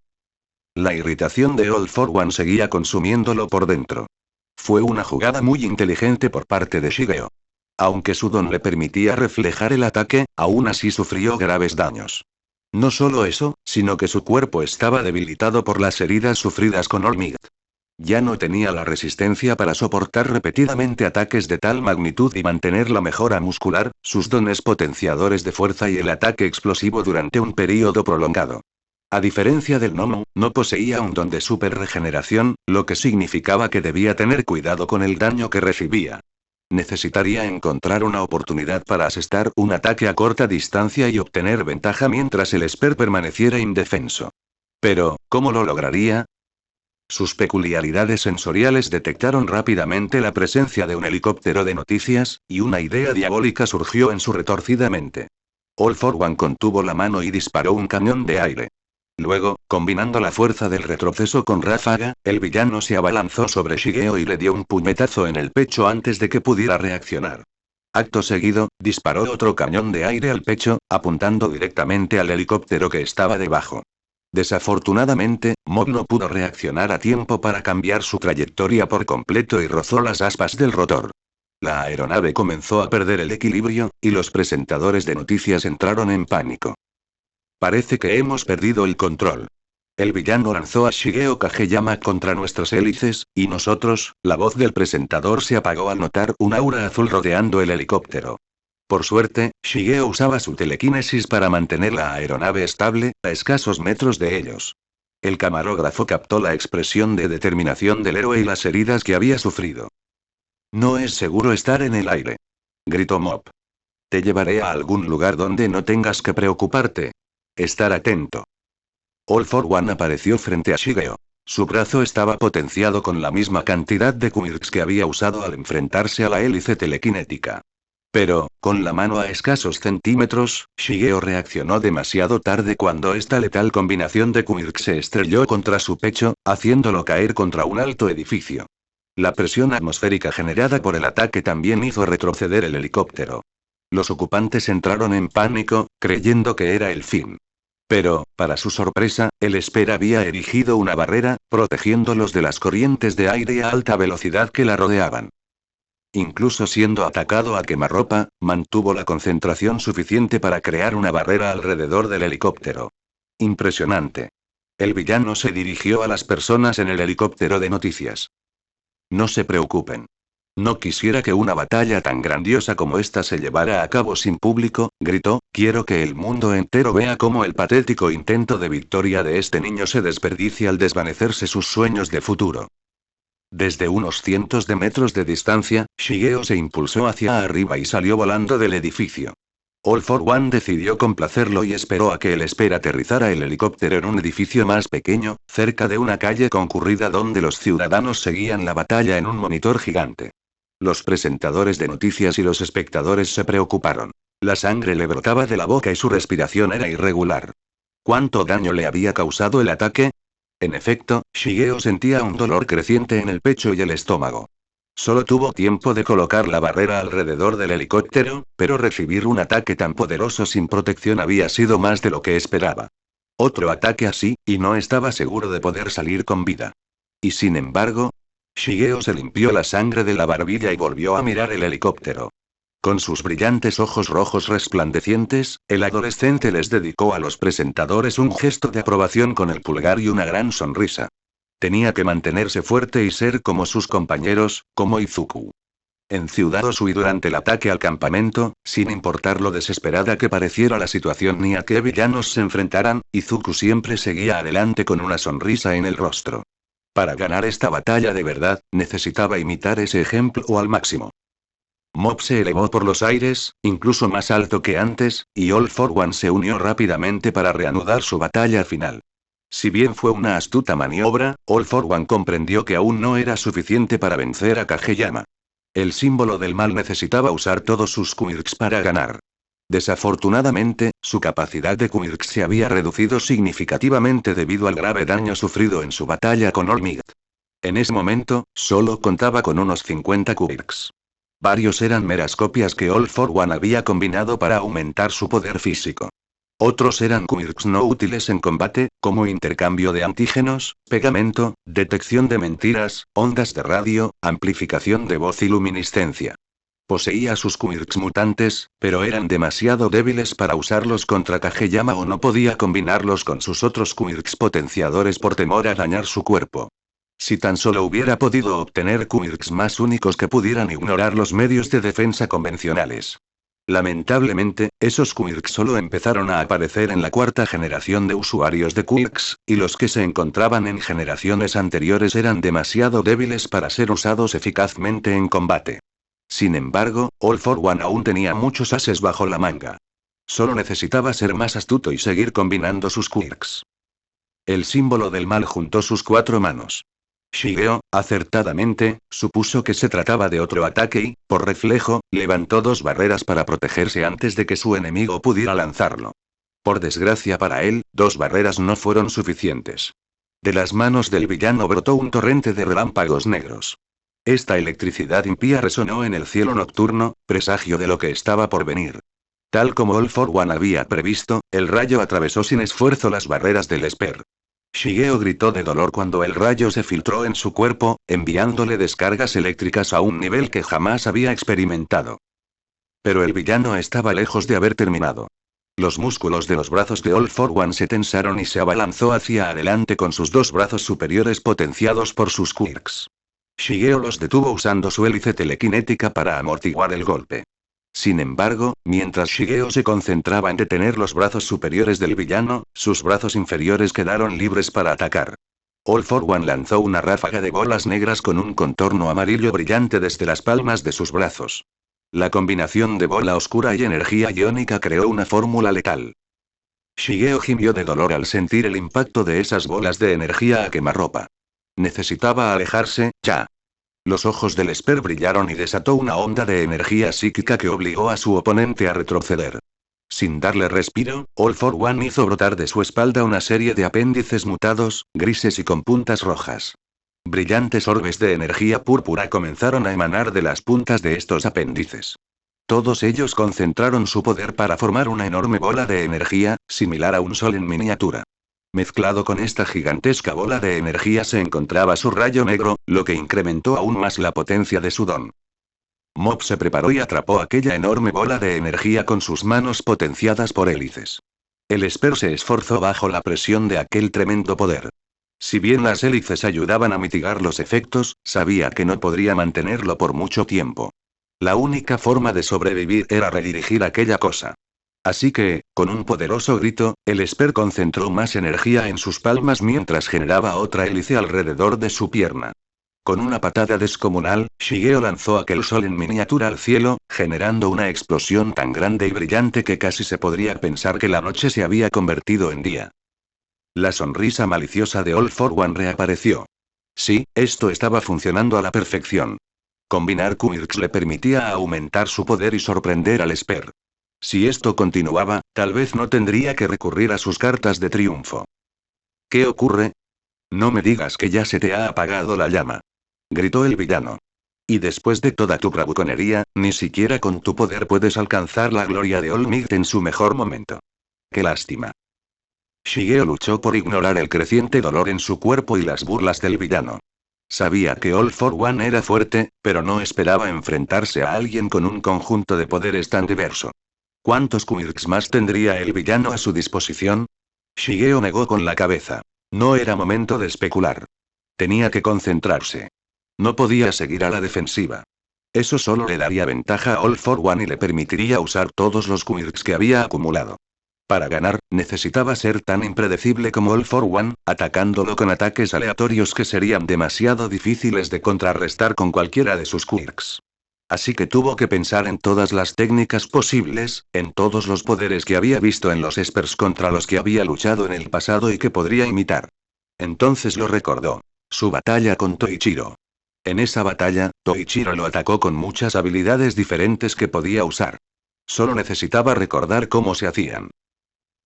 La irritación de All for One seguía consumiéndolo por dentro. Fue una jugada muy inteligente por parte de Shigeo. Aunque su don le permitía reflejar el ataque, aún así sufrió graves daños. No solo eso, sino que su cuerpo estaba debilitado por las heridas sufridas con All Might. Ya no tenía la resistencia para soportar repetidamente ataques de tal magnitud y mantener la mejora muscular, sus dones potenciadores de fuerza y el ataque explosivo durante un período prolongado. A diferencia del gnomo, no poseía un don de super regeneración, lo que significaba que debía tener cuidado con el daño que recibía. Necesitaría encontrar una oportunidad para asestar un ataque a corta distancia y obtener ventaja mientras el Esper permaneciera indefenso. Pero, ¿cómo lo lograría? Sus peculiaridades sensoriales detectaron rápidamente la presencia de un helicóptero de noticias, y una idea diabólica surgió en su retorcida mente. All for One contuvo la mano y disparó un cañón de aire. Luego, combinando la fuerza del retroceso con ráfaga, el villano se abalanzó sobre Shigeo y le dio un puñetazo en el pecho antes de que pudiera reaccionar. Acto seguido, disparó otro cañón de aire al pecho, apuntando directamente al helicóptero que estaba debajo. Desafortunadamente, Mob no pudo reaccionar a tiempo para cambiar su trayectoria por completo y rozó las aspas del rotor. La aeronave comenzó a perder el equilibrio, y los presentadores de noticias entraron en pánico. Parece que hemos perdido el control. El villano lanzó a Shigeo Kageyama contra nuestras hélices, y nosotros, la voz del presentador se apagó al notar un aura azul rodeando el helicóptero. Por suerte, Shigeo usaba su telequinesis para mantener la aeronave estable, a escasos metros de ellos. El camarógrafo captó la expresión de determinación del héroe y las heridas que había sufrido. No es seguro estar en el aire, gritó Mob. Te llevaré a algún lugar donde no tengas que preocuparte. Estar atento. All for One apareció frente a Shigeo. Su brazo estaba potenciado con la misma cantidad de quirks que había usado al enfrentarse a la hélice telequinética. Pero, con la mano a escasos centímetros, Shigeo reaccionó demasiado tarde cuando esta letal combinación de quirks se estrelló contra su pecho, haciéndolo caer contra un alto edificio. La presión atmosférica generada por el ataque también hizo retroceder el helicóptero. Los ocupantes entraron en pánico, creyendo que era el fin. Pero, para su sorpresa, el Esper había erigido una barrera, protegiéndolos de las corrientes de aire a alta velocidad que la rodeaban. Incluso siendo atacado a quemarropa, mantuvo la concentración suficiente para crear una barrera alrededor del helicóptero. Impresionante. El villano se dirigió a las personas en el helicóptero de noticias. No se preocupen. No quisiera que una batalla tan grandiosa como esta se llevara a cabo sin público, gritó, quiero que el mundo entero vea cómo el patético intento de victoria de este niño se desperdicia al desvanecerse sus sueños de futuro. Desde unos cientos de metros de distancia, Shigeo se impulsó hacia arriba y salió volando del edificio. All for One decidió complacerlo y esperó a que el Esper aterrizara el helicóptero en un edificio más pequeño, cerca de una calle concurrida donde los ciudadanos seguían la batalla en un monitor gigante. Los presentadores de noticias y los espectadores se preocuparon. La sangre le brotaba de la boca y su respiración era irregular. ¿Cuánto daño le había causado el ataque? En efecto, Shigeo sentía un dolor creciente en el pecho y el estómago. Solo tuvo tiempo de colocar la barrera alrededor del helicóptero, pero recibir un ataque tan poderoso sin protección había sido más de lo que esperaba. Otro ataque así, y no estaba seguro de poder salir con vida. Y sin embargo, Shigeo se limpió la sangre de la barbilla y volvió a mirar el helicóptero. Con sus brillantes ojos rojos resplandecientes, el adolescente les dedicó a los presentadores un gesto de aprobación con el pulgar y una gran sonrisa. Tenía que mantenerse fuerte y ser como sus compañeros, como Izuku. En Ciudad Osui durante el ataque al campamento, sin importar lo desesperada que pareciera la situación ni a qué villanos se enfrentaran, Izuku siempre seguía adelante con una sonrisa en el rostro. Para ganar esta batalla de verdad, necesitaba imitar ese ejemplo al máximo. Mob se elevó por los aires, incluso más alto que antes, y All for One se unió rápidamente para reanudar su batalla final. Si bien fue una astuta maniobra, All for One comprendió que aún no era suficiente para vencer a Kageyama. El símbolo del mal necesitaba usar todos sus quirks para ganar. Desafortunadamente, su capacidad de quirks se había reducido significativamente debido al grave daño sufrido en su batalla con All Might. En ese momento, solo contaba con unos 50 quirks. Varios eran meras copias que All for One había combinado para aumentar su poder físico. Otros eran quirks no útiles en combate, como intercambio de antígenos, pegamento, detección de mentiras, ondas de radio, amplificación de voz y luminiscencia. Poseía sus quirks mutantes, pero eran demasiado débiles para usarlos contra Kageyama o no podía combinarlos con sus otros quirks potenciadores por temor a dañar su cuerpo. Si tan solo hubiera podido obtener quirks más únicos que pudieran ignorar los medios de defensa convencionales. Lamentablemente, esos quirks solo empezaron a aparecer en la cuarta generación de usuarios de quirks, y los que se encontraban en generaciones anteriores eran demasiado débiles para ser usados eficazmente en combate. Sin embargo, All for One aún tenía muchos ases bajo la manga. Solo necesitaba ser más astuto y seguir combinando sus quirks. El símbolo del mal juntó sus 4 manos. Shigeo, acertadamente, supuso que se trataba de otro ataque y, por reflejo, levantó 2 barreras para protegerse antes de que su enemigo pudiera lanzarlo. Por desgracia para él, 2 barreras no fueron suficientes. De las manos del villano brotó un torrente de relámpagos negros. Esta electricidad impía resonó en el cielo nocturno, presagio de lo que estaba por venir. Tal como All for One había previsto, el rayo atravesó sin esfuerzo las barreras del Esper. Shigeo gritó de dolor cuando el rayo se filtró en su cuerpo, enviándole descargas eléctricas a un nivel que jamás había experimentado. Pero el villano estaba lejos de haber terminado. Los músculos de los brazos de All for One se tensaron y se abalanzó hacia adelante con sus 2 brazos superiores potenciados por sus quirks. Shigeo los detuvo usando su hélice telequinética para amortiguar el golpe. Sin embargo, mientras Shigeo se concentraba en detener los brazos superiores del villano, sus brazos inferiores quedaron libres para atacar. All for One lanzó una ráfaga de bolas negras con un contorno amarillo brillante desde las palmas de sus brazos. La combinación de bola oscura y energía iónica creó una fórmula letal. Shigeo gimió de dolor al sentir el impacto de esas bolas de energía a quemarropa. Necesitaba alejarse, ya. Los ojos del Esper brillaron y desató una onda de energía psíquica que obligó a su oponente a retroceder. Sin darle respiro, All for One hizo brotar de su espalda una serie de apéndices mutados, grises y con puntas rojas. Brillantes orbes de energía púrpura comenzaron a emanar de las puntas de estos apéndices. Todos ellos concentraron su poder para formar una enorme bola de energía, similar a un sol en miniatura. Mezclado con esta gigantesca bola de energía se encontraba su rayo negro, lo que incrementó aún más la potencia de su don. Mob se preparó y atrapó aquella enorme bola de energía con sus manos potenciadas por hélices. El Esper se esforzó bajo la presión de aquel tremendo poder. Si bien las hélices ayudaban a mitigar los efectos, sabía que no podría mantenerlo por mucho tiempo. La única forma de sobrevivir era redirigir aquella cosa. Así que, con un poderoso grito, el Esper concentró más energía en sus palmas mientras generaba otra hélice alrededor de su pierna. Con una patada descomunal, Shigeo lanzó aquel sol en miniatura al cielo, generando una explosión tan grande y brillante que casi se podría pensar que la noche se había convertido en día. La sonrisa maliciosa de All for One reapareció. Sí, esto estaba funcionando a la perfección. Combinar Quirks le permitía aumentar su poder y sorprender al Esper. Si esto continuaba, tal vez no tendría que recurrir a sus cartas de triunfo. ¿Qué ocurre? No me digas que ya se te ha apagado la llama. Gritó el villano. Y después de toda tu bravuconería, ni siquiera con tu poder puedes alcanzar la gloria de All Might en su mejor momento. ¡Qué lástima! Shigeo luchó por ignorar el creciente dolor en su cuerpo y las burlas del villano. Sabía que All for One era fuerte, pero no esperaba enfrentarse a alguien con un conjunto de poderes tan diverso. ¿Cuántos Quirks más tendría el villano a su disposición? Shigeo negó con la cabeza. No era momento de especular. Tenía que concentrarse. No podía seguir a la defensiva. Eso solo le daría ventaja a All for One y le permitiría usar todos los Quirks que había acumulado. Para ganar, necesitaba ser tan impredecible como All for One, atacándolo con ataques aleatorios que serían demasiado difíciles de contrarrestar con cualquiera de sus Quirks. Así que tuvo que pensar en todas las técnicas posibles, en todos los poderes que había visto en los Espers contra los que había luchado en el pasado y que podría imitar. Entonces lo recordó. Su batalla con Toichiro. En esa batalla, Toichiro lo atacó con muchas habilidades diferentes que podía usar. Solo necesitaba recordar cómo se hacían.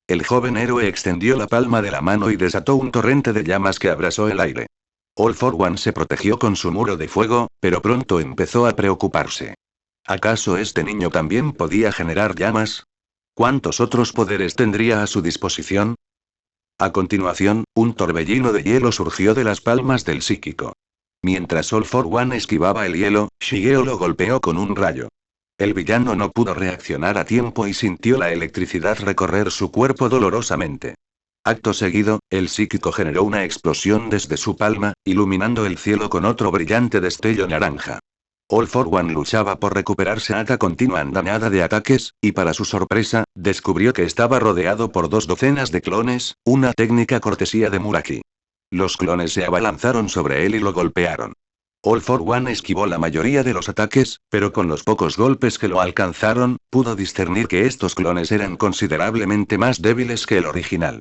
El joven héroe extendió la palma de la mano y desató un torrente de llamas que abrasó el aire. All for One se protegió con su muro de fuego, pero pronto empezó a preocuparse. ¿Acaso este niño también podía generar llamas? ¿Cuántos otros poderes tendría a su disposición? A continuación, un torbellino de hielo surgió de las palmas del psíquico. Mientras All for One esquivaba el hielo, Shigeo lo golpeó con un rayo. El villano no pudo reaccionar a tiempo y sintió la electricidad recorrer su cuerpo dolorosamente. Acto seguido, el psíquico generó una explosión desde su palma, iluminando el cielo con otro brillante destello naranja. All for One luchaba por recuperarse a continua andanada de ataques, y para su sorpresa, descubrió que estaba rodeado por 2 docenas de clones, una técnica cortesía de Muraki. Los clones se abalanzaron sobre él y lo golpearon. All for One esquivó la mayoría de los ataques, pero con los pocos golpes que lo alcanzaron, pudo discernir que estos clones eran considerablemente más débiles que el original.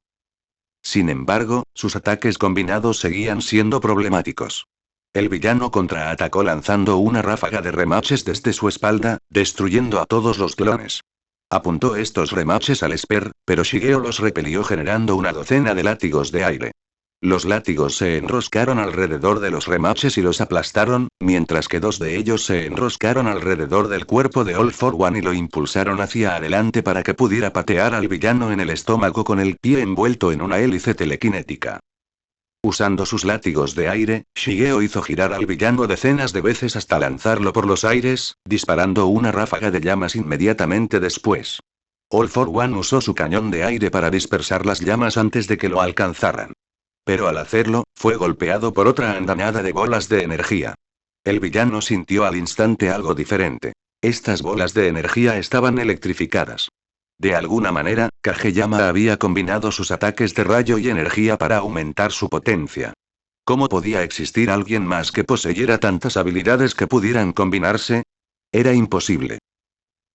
Sin embargo, sus ataques combinados seguían siendo problemáticos. El villano contraatacó lanzando una ráfaga de remaches desde su espalda, destruyendo a todos los clones. Apuntó estos remaches al Esper, pero Shigeo los repelió generando una docena de látigos de aire. Los látigos se enroscaron alrededor de los remaches y los aplastaron, mientras que 2 de ellos se enroscaron alrededor del cuerpo de All for One y lo impulsaron hacia adelante para que pudiera patear al villano en el estómago con el pie envuelto en una hélice telequinética. Usando sus látigos de aire, Shigeo hizo girar al villano decenas de veces hasta lanzarlo por los aires, disparando una ráfaga de llamas inmediatamente después. All for One usó su cañón de aire para dispersar las llamas antes de que lo alcanzaran. Pero al hacerlo, fue golpeado por otra andanada de bolas de energía. El villano sintió al instante algo diferente. Estas bolas de energía estaban electrificadas. De alguna manera, Kageyama había combinado sus ataques de rayo y energía para aumentar su potencia. ¿Cómo podía existir alguien más que poseyera tantas habilidades que pudieran combinarse? Era imposible.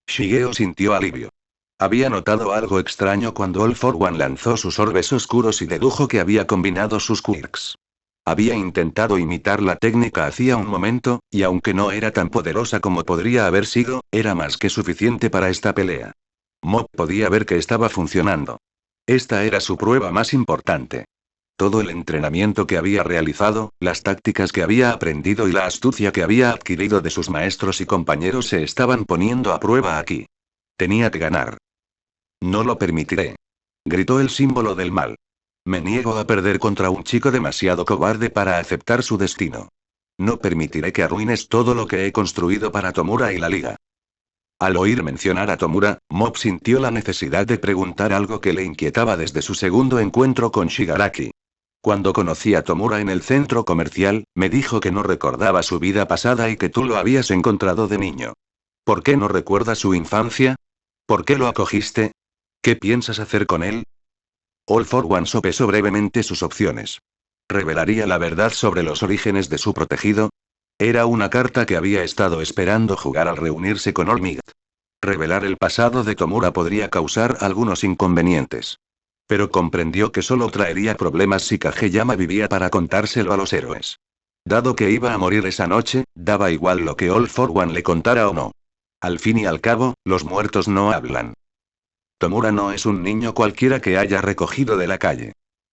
Shigeo sintió alivio. Había notado algo extraño cuando All for One lanzó sus orbes oscuros y dedujo que había combinado sus quirks. Había intentado imitar la técnica hacía un momento, y aunque no era tan poderosa como podría haber sido, era más que suficiente para esta pelea. Mob podía ver que estaba funcionando. Esta era su prueba más importante. Todo el entrenamiento que había realizado, las tácticas que había aprendido y la astucia que había adquirido de sus maestros y compañeros se estaban poniendo a prueba aquí. Tenía que ganar. No lo permitiré. Gritó el símbolo del mal. Me niego a perder contra un chico demasiado cobarde para aceptar su destino. No permitiré que arruines todo lo que he construido para Tomura y la liga. Al oír mencionar a Tomura, Mob sintió la necesidad de preguntar algo que le inquietaba desde su segundo encuentro con Shigaraki. Cuando conocí a Tomura en el centro comercial, me dijo que no recordaba su vida pasada y que tú lo habías encontrado de niño. ¿Por qué no recuerdas su infancia? ¿Por qué lo acogiste? ¿Qué piensas hacer con él? All for One sopesó brevemente sus opciones. ¿Revelaría la verdad sobre los orígenes de su protegido? Era una carta que había estado esperando jugar al reunirse con All Might. Revelar el pasado de Tomura podría causar algunos inconvenientes. Pero comprendió que solo traería problemas si Kageyama vivía para contárselo a los héroes. Dado que iba a morir esa noche, daba igual lo que All for One le contara o no. Al fin y al cabo, los muertos no hablan. Tomura no es un niño cualquiera que haya recogido de la calle.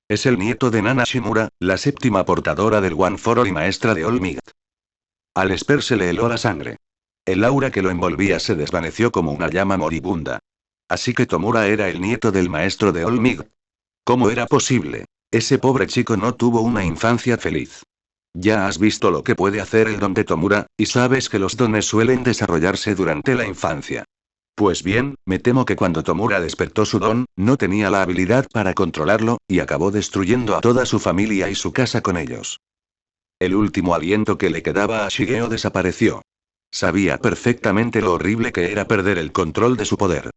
Es el nieto de Nana Shimura, la séptima portadora del One for All y maestra de All Might. Al Esper se le heló la sangre. El aura que lo envolvía se desvaneció como una llama moribunda. Así que Tomura era el nieto del maestro de All Might. ¿Cómo era posible? Ese pobre chico no tuvo una infancia feliz. Ya has visto lo que puede hacer el don de Tomura, y sabes que los dones suelen desarrollarse durante la infancia. Pues bien, me temo que cuando Tomura despertó su don, no tenía la habilidad para controlarlo, y acabó destruyendo a toda su familia y su casa con ellos. El último aliento que le quedaba a Shigeo desapareció. Sabía perfectamente lo horrible que era perder el control de su poder.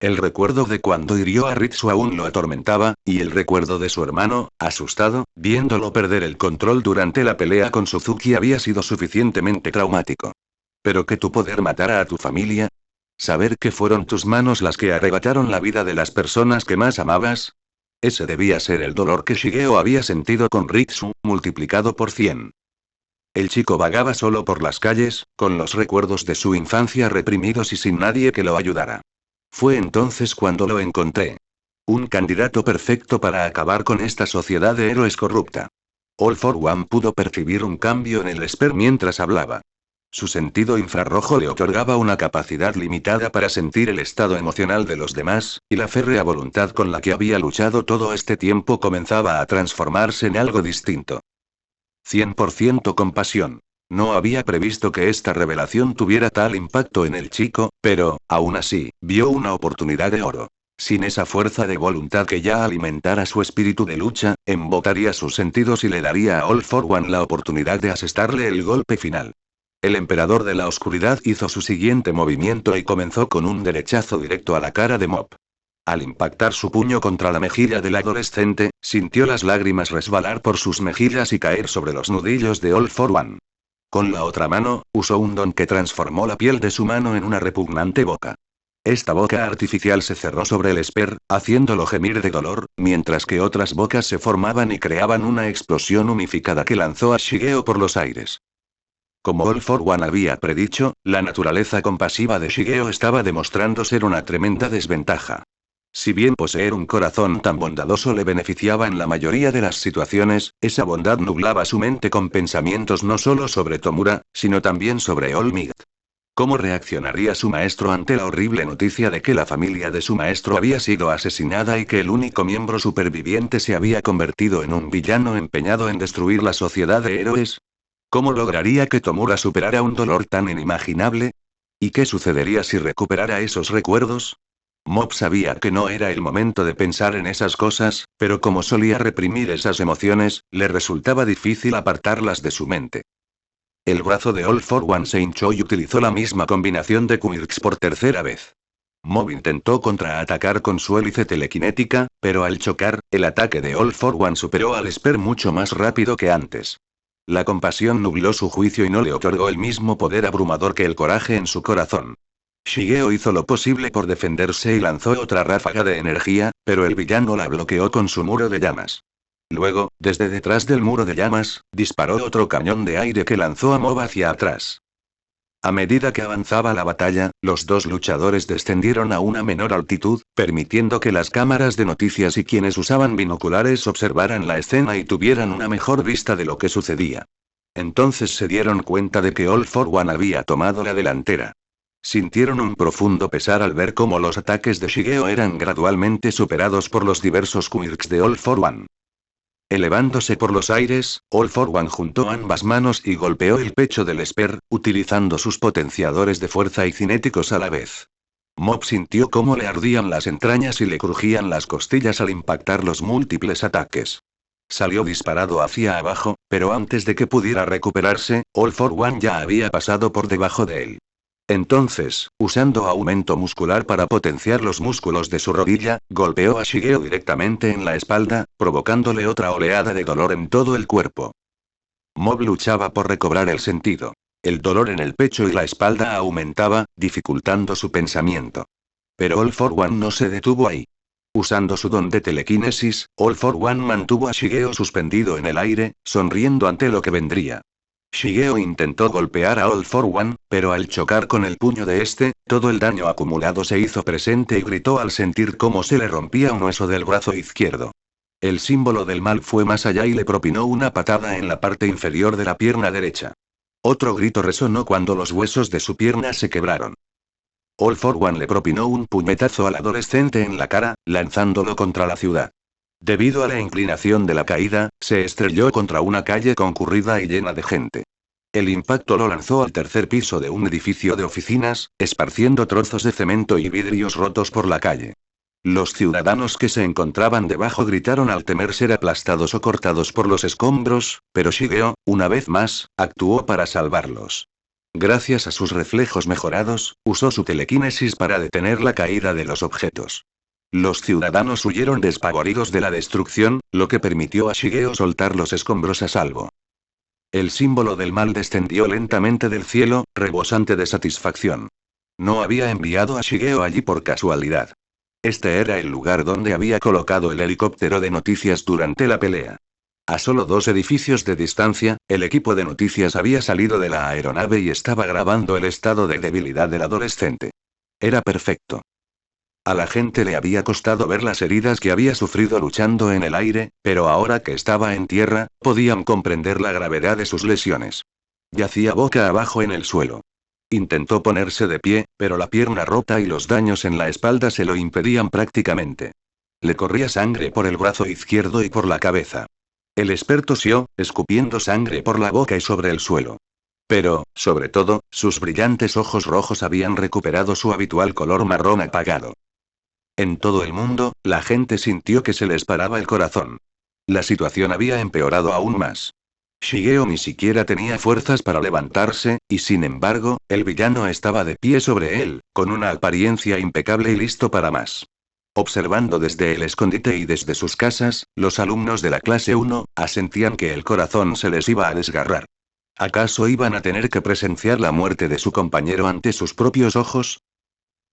El recuerdo de cuando hirió a Ritsu aún lo atormentaba, y el recuerdo de su hermano, asustado, viéndolo perder el control durante la pelea con Suzuki había sido suficientemente traumático. Pero que tu poder matara a tu familia. Saber que fueron tus manos las que arrebataron la vida de las personas que más amabas. Ese debía ser el dolor que Shigeo había sentido con Ritsu, multiplicado por 100. El chico vagaba solo por las calles, con los recuerdos de su infancia reprimidos y sin nadie que lo ayudara. Fue entonces cuando lo encontré. Un candidato perfecto para acabar con esta sociedad de héroes corrupta. All for One pudo percibir un cambio en el Esper mientras hablaba. Su sentido infrarrojo le otorgaba una capacidad limitada para sentir el estado emocional de los demás, y la férrea voluntad con la que había luchado todo este tiempo comenzaba a transformarse en algo distinto. 100% compasión. No había previsto que esta revelación tuviera tal impacto en el chico, pero, aún así, vio una oportunidad de oro. Sin esa fuerza de voluntad que ya alimentara su espíritu de lucha, embotaría sus sentidos y le daría a All for One la oportunidad de asestarle el golpe final. El emperador de la oscuridad hizo su siguiente movimiento y comenzó con un derechazo directo a la cara de Mob. Al impactar su puño contra la mejilla del adolescente, sintió las lágrimas resbalar por sus mejillas y caer sobre los nudillos de All for One. Con la otra mano, usó un don que transformó la piel de su mano en una repugnante boca. Esta boca artificial se cerró sobre el Esper, haciéndolo gemir de dolor, mientras que otras bocas se formaban y creaban una explosión unificada que lanzó a Shigeo por los aires. Como All for One había predicho, la naturaleza compasiva de Shigeo estaba demostrando ser una tremenda desventaja. Si bien poseer un corazón tan bondadoso le beneficiaba en la mayoría de las situaciones, esa bondad nublaba su mente con pensamientos no solo sobre Tomura, sino también sobre All Might. ¿Cómo reaccionaría su maestro ante la horrible noticia de que la familia de su maestro había sido asesinada y que el único miembro superviviente se había convertido en un villano empeñado en destruir la sociedad de héroes? ¿Cómo lograría que Tomura superara un dolor tan inimaginable? ¿Y qué sucedería si recuperara esos recuerdos? Mob sabía que no era el momento de pensar en esas cosas, pero como solía reprimir esas emociones, le resultaba difícil apartarlas de su mente. El brazo de All for One se hinchó y utilizó la misma combinación de quirks por tercera vez. Mob intentó contraatacar con su hélice telequinética, pero al chocar, el ataque de All for One superó al Esper mucho más rápido que antes. La compasión nubló su juicio y no le otorgó el mismo poder abrumador que el coraje en su corazón. Shigeo hizo lo posible por defenderse y lanzó otra ráfaga de energía, pero el villano la bloqueó con su muro de llamas. Luego, desde detrás del muro de llamas, disparó otro cañón de aire que lanzó a Mob hacia atrás. A medida que avanzaba la batalla, los dos luchadores descendieron a una menor altitud, permitiendo que las cámaras de noticias y quienes usaban binoculares observaran la escena y tuvieran una mejor vista de lo que sucedía. Entonces se dieron cuenta de que All for One había tomado la delantera. Sintieron un profundo pesar al ver cómo los ataques de Shigeo eran gradualmente superados por los diversos quirks de All for One. Elevándose por los aires, All for One juntó ambas manos y golpeó el pecho del Esper, utilizando sus potenciadores de fuerza y cinéticos a la vez. Mob sintió cómo le ardían las entrañas y le crujían las costillas al impactar los múltiples ataques. Salió disparado hacia abajo, pero antes de que pudiera recuperarse, All for One ya había pasado por debajo de él. Entonces, usando aumento muscular para potenciar los músculos de su rodilla, golpeó a Shigeo directamente en la espalda, provocándole otra oleada de dolor en todo el cuerpo. Mob luchaba por recobrar el sentido. El dolor en el pecho y la espalda aumentaba, dificultando su pensamiento. Pero All for One no se detuvo ahí. Usando su don de telequinesis, All for One mantuvo a Shigeo suspendido en el aire, sonriendo ante lo que vendría. Shigeo intentó golpear a All for One, pero al chocar con el puño de este, todo el daño acumulado se hizo presente y gritó al sentir cómo se le rompía un hueso del brazo izquierdo. El símbolo del mal fue más allá y le propinó una patada en la parte inferior de la pierna derecha. Otro grito resonó cuando los huesos de su pierna se quebraron. All for One le propinó un puñetazo al adolescente en la cara, lanzándolo contra la ciudad. Debido a la inclinación de la caída, se estrelló contra una calle concurrida y llena de gente. El impacto lo lanzó al tercer piso de un edificio de oficinas, esparciendo trozos de cemento y vidrios rotos por la calle. Los ciudadanos que se encontraban debajo gritaron al temer ser aplastados o cortados por los escombros, pero Shigeo, una vez más, actuó para salvarlos. Gracias a sus reflejos mejorados, usó su telequinesis para detener la caída de los objetos. Los ciudadanos huyeron despavoridos de la destrucción, lo que permitió a Shigeo soltar los escombros a salvo. El símbolo del mal descendió lentamente del cielo, rebosante de satisfacción. No había enviado a Shigeo allí por casualidad. Este era el lugar donde había colocado el helicóptero de noticias durante la pelea. A solo 2 edificios de distancia, el equipo de noticias había salido de la aeronave y estaba grabando el estado de debilidad del adolescente. Era perfecto. A la gente le había costado ver las heridas que había sufrido luchando en el aire, pero ahora que estaba en tierra, podían comprender la gravedad de sus lesiones. Yacía boca abajo en el suelo. Intentó ponerse de pie, pero la pierna rota y los daños en la espalda se lo impedían prácticamente. Le corría sangre por el brazo izquierdo y por la cabeza. El experto tosió, escupiendo sangre por la boca y sobre el suelo. Pero, sobre todo, sus brillantes ojos rojos habían recuperado su habitual color marrón apagado. En todo el mundo, la gente sintió que se les paraba el corazón. La situación había empeorado aún más. Shigeo ni siquiera tenía fuerzas para levantarse, y sin embargo, el villano estaba de pie sobre él, con una apariencia impecable y listo para más. Observando desde el escondite y desde sus casas, los alumnos de la clase 1, asentían que el corazón se les iba a desgarrar. ¿Acaso iban a tener que presenciar la muerte de su compañero ante sus propios ojos?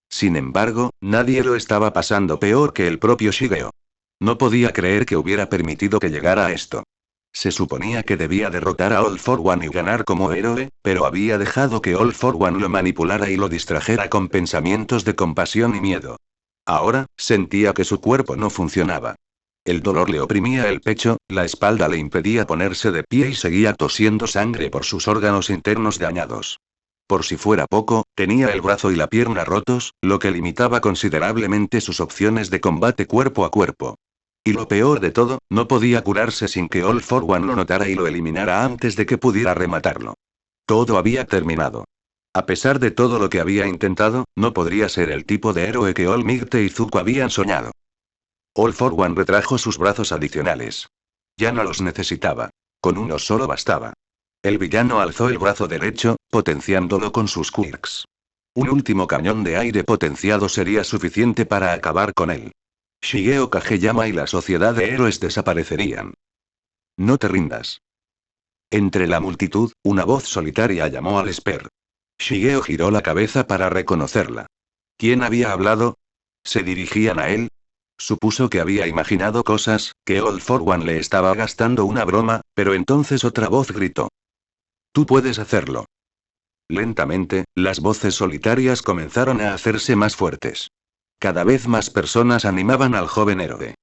Sin embargo, nadie lo estaba pasando peor que el propio Shigeo. No podía creer que hubiera permitido que llegara a esto. Se suponía que debía derrotar a All for One y ganar como héroe, pero había dejado que All for One lo manipulara y lo distrajera con pensamientos de compasión y miedo. Ahora, sentía que su cuerpo no funcionaba. El dolor le oprimía el pecho, la espalda le impedía ponerse de pie y seguía tosiendo sangre por sus órganos internos dañados. Por si fuera poco, tenía el brazo y la pierna rotos, lo que limitaba considerablemente sus opciones de combate cuerpo a cuerpo. Y lo peor de todo, no podía curarse sin que All for One lo notara y lo eliminara antes de que pudiera rematarlo. Todo había terminado. A pesar de todo lo que había intentado, no podría ser el tipo de héroe que All Might y Zuko habían soñado. All for One retrajo sus brazos adicionales. Ya no los necesitaba. Con uno solo bastaba. El villano alzó el brazo derecho, potenciándolo con sus quirks. Un último cañón de aire potenciado sería suficiente para acabar con él. Shigeo Kageyama y la sociedad de héroes desaparecerían. No te rindas. Entre la multitud, una voz solitaria llamó al Esper. Shigeo giró la cabeza para reconocerla. ¿Quién había hablado? ¿Se dirigían a él? Supuso que había imaginado cosas, que All for One le estaba gastando una broma, pero entonces otra voz gritó. Tú puedes hacerlo. Lentamente, las voces solitarias comenzaron a hacerse más fuertes. Cada vez más personas animaban al joven héroe.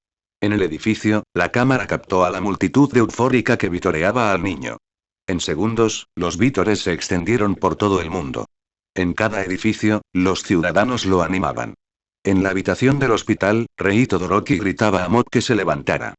En el edificio, la cámara captó a la multitud de eufórica que vitoreaba al niño. En segundos, los vítores se extendieron por todo el mundo. En cada edificio, los ciudadanos lo animaban. En la habitación del hospital, Rei Todoroki gritaba a Mob que se levantara.